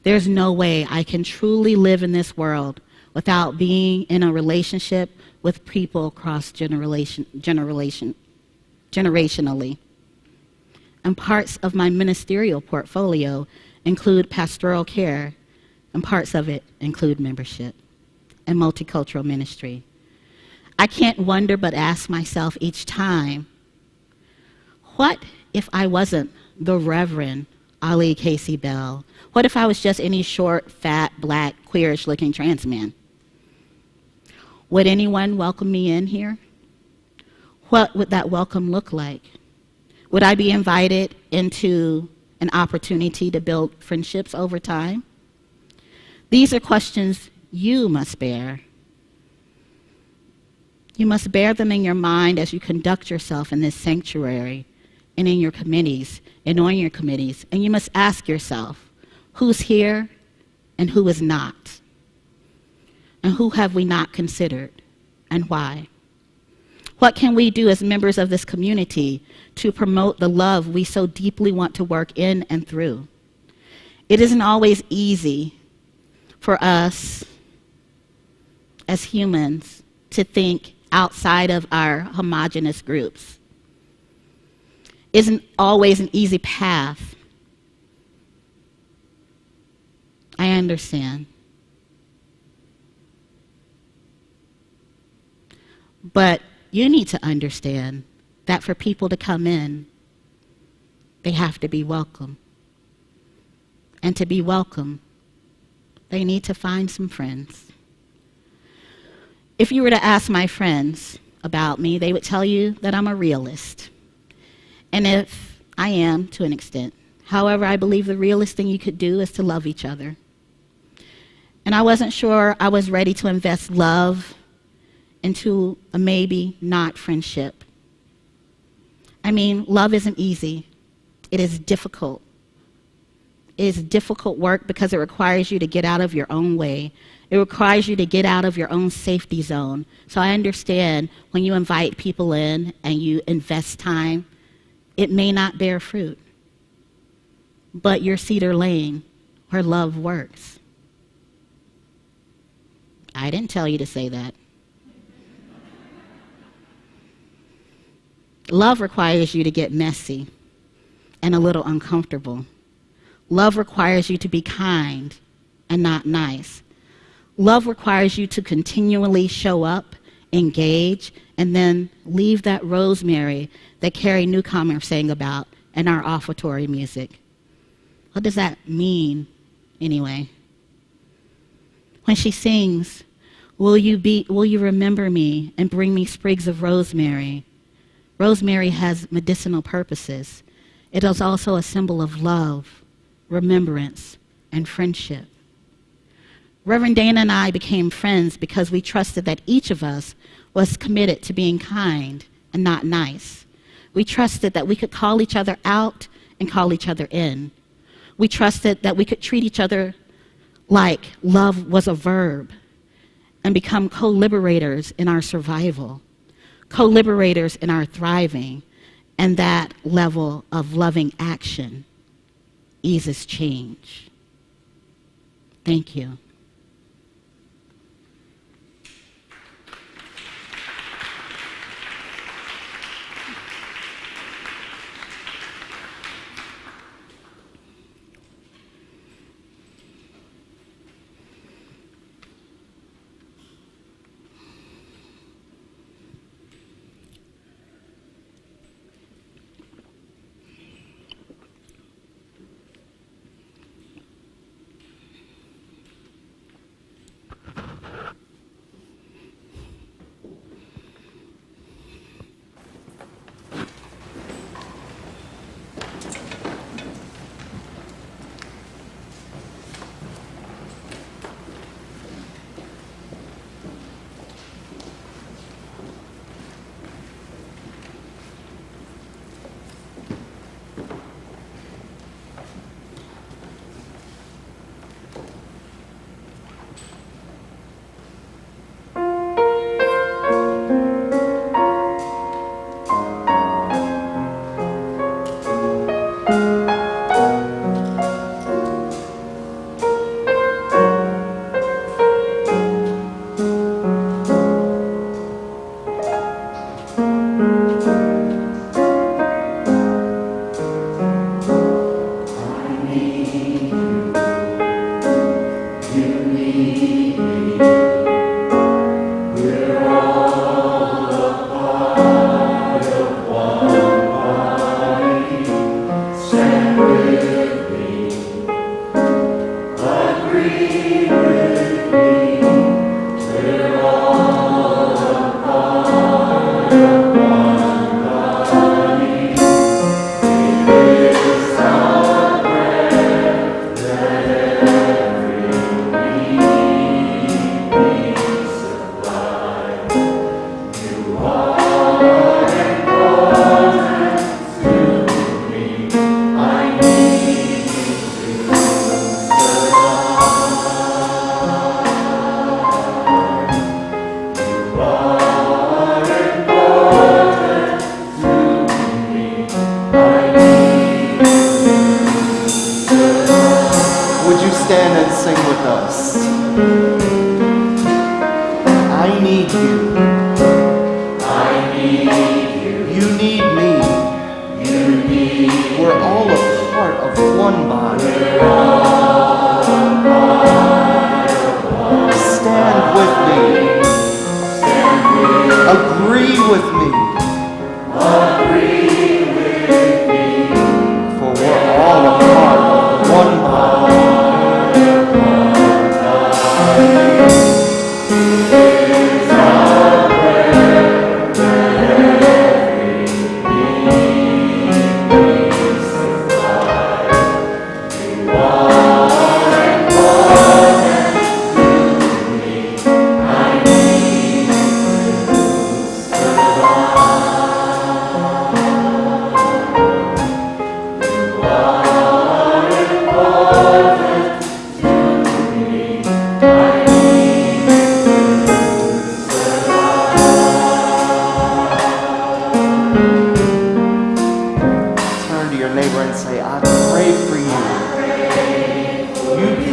There's no way I can truly live in this world without being in a relationship with people across generationally. And parts of my ministerial portfolio include pastoral care, and parts of it include membership and multicultural ministry. I can't wonder but ask myself each time, what if I wasn't the Reverend Ali Casey Bell? What if I was just any short, fat, black, queerish-looking trans man? Would anyone welcome me in here? What would that welcome look like? Would I be invited into an opportunity to build friendships over time? These are questions you must bear. You must bear them in your mind as you conduct yourself in this sanctuary and in your committees and on your committees. And you must ask yourself, who's here and who is not? And who have we not considered and why? What can we do as members of this community to promote the love we so deeply want to work in and through? It isn't always easy for us as humans to think outside of our homogenous groups. Isn't always an easy path. I understand. But you need to understand that for people to come in, they have to be welcome. And to be welcome, they need to find some friends. If you were to ask my friends, about me, they would tell you that I'm a realist. And if I am, to an extent. However, I believe the realest thing you could do is to love each other. And I wasn't sure I was ready to invest love into a maybe not friendship. I mean, love isn't easy. It is difficult. It is difficult work because it requires you to get out of your own way. It requires you to get out of your own safety zone. So I understand when you invite people in and you invest time, it may not bear fruit. But you're Cedar Lane, where love works. I didn't tell you to say that. Love requires you to get messy and a little uncomfortable. Love requires you to be kind and not nice. Love requires you to continually show up, engage, and then leave that rosemary that Carrie Newcomer sang about in our offertory music. What does that mean, anyway? When she sings, will you remember me and bring me sprigs of rosemary? Rosemary has medicinal purposes. It is also a symbol of love, remembrance, and friendship. Reverend Dayna and I became friends because we trusted that each of us was committed to being kind and not nice. We trusted that we could call each other out and call each other in. We trusted that we could treat each other like love was a verb and become co-liberators in our survival, co-liberators in our thriving, and that level of loving action eases change. Thank you.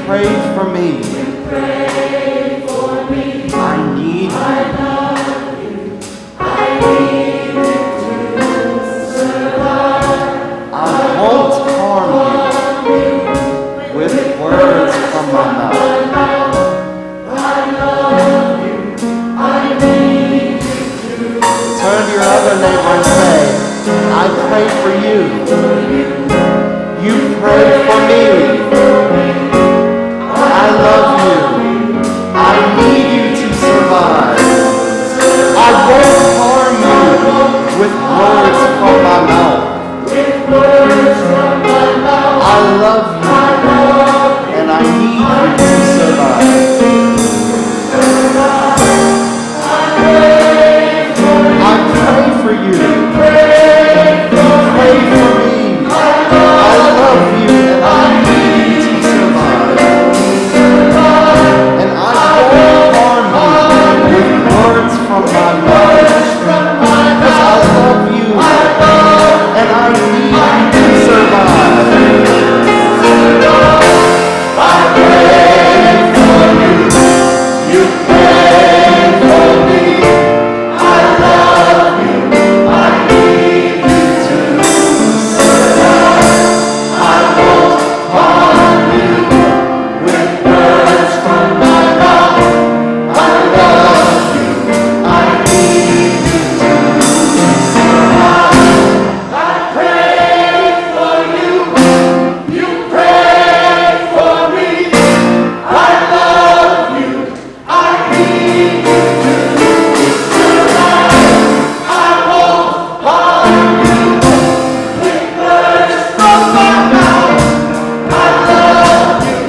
pray for me. I need you. I won't harm you with words from my mouth. Turn to your other neighbor and say, I pray for you. You pray for me. I love you. I need you to survive. I won't harm you with words from my mouth. I love you, and I need you to survive. I pray for you. You pray for me. I love you, and I need you to survive. And I won't harm you with words from my mouth. Because I love you, and I need you to survive. I pray for you. You pray for me. I love you. I need you to survive. I won't harm you with words from my mouth. I love you. I need you to survive. I pray for you. You pray for me. I love you. I need you to survive. I won't harm you with words from my mouth. I love you.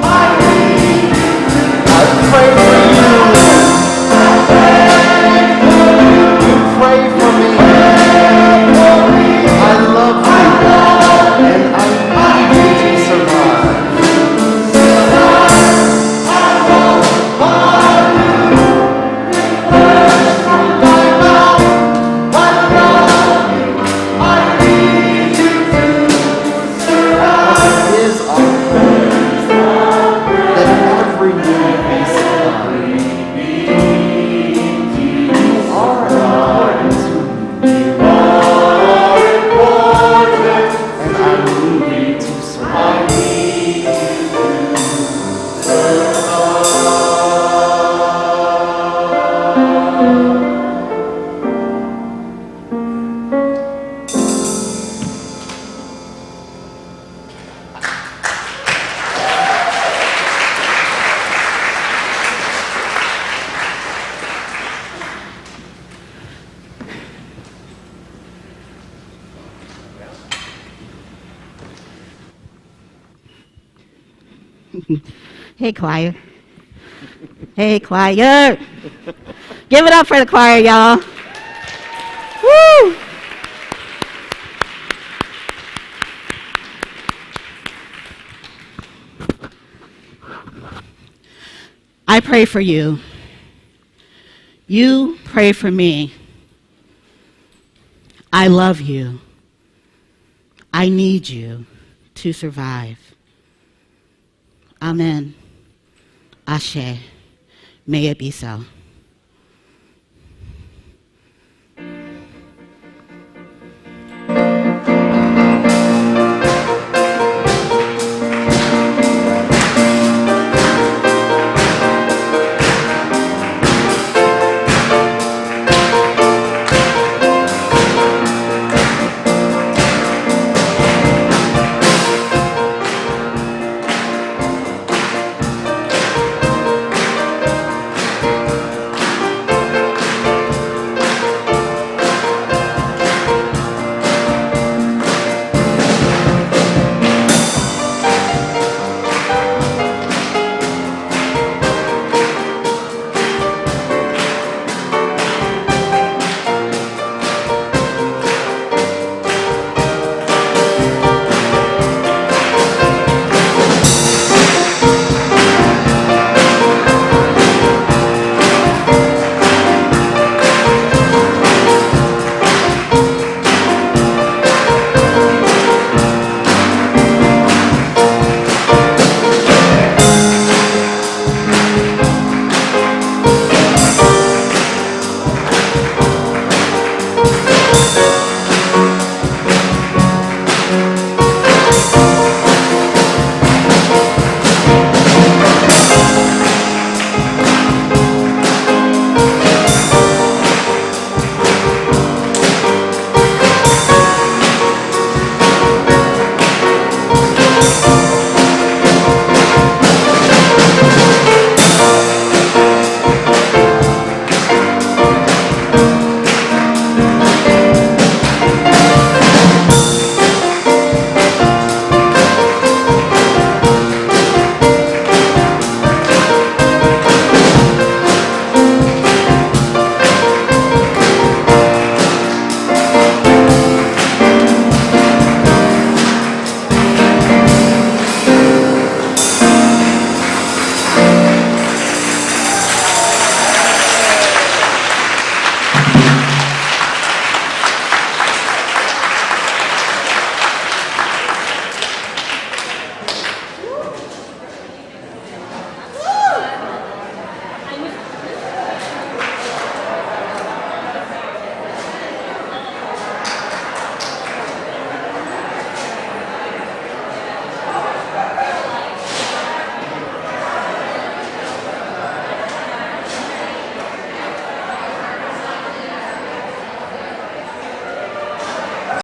I need you to. I pray for you. You pray for me. I love you. And I need you to survive. I won't harm you with words from my mouth. I love you. I need you to survive. It is our prayer that every need be supplied. You are important to me. And I need you to survive. Hey, choir. Hey, choir. Give it up for the choir, y'all. Woo! I pray for you. You pray for me. I love you. I need you to survive. Amen. Ashe. May it be so.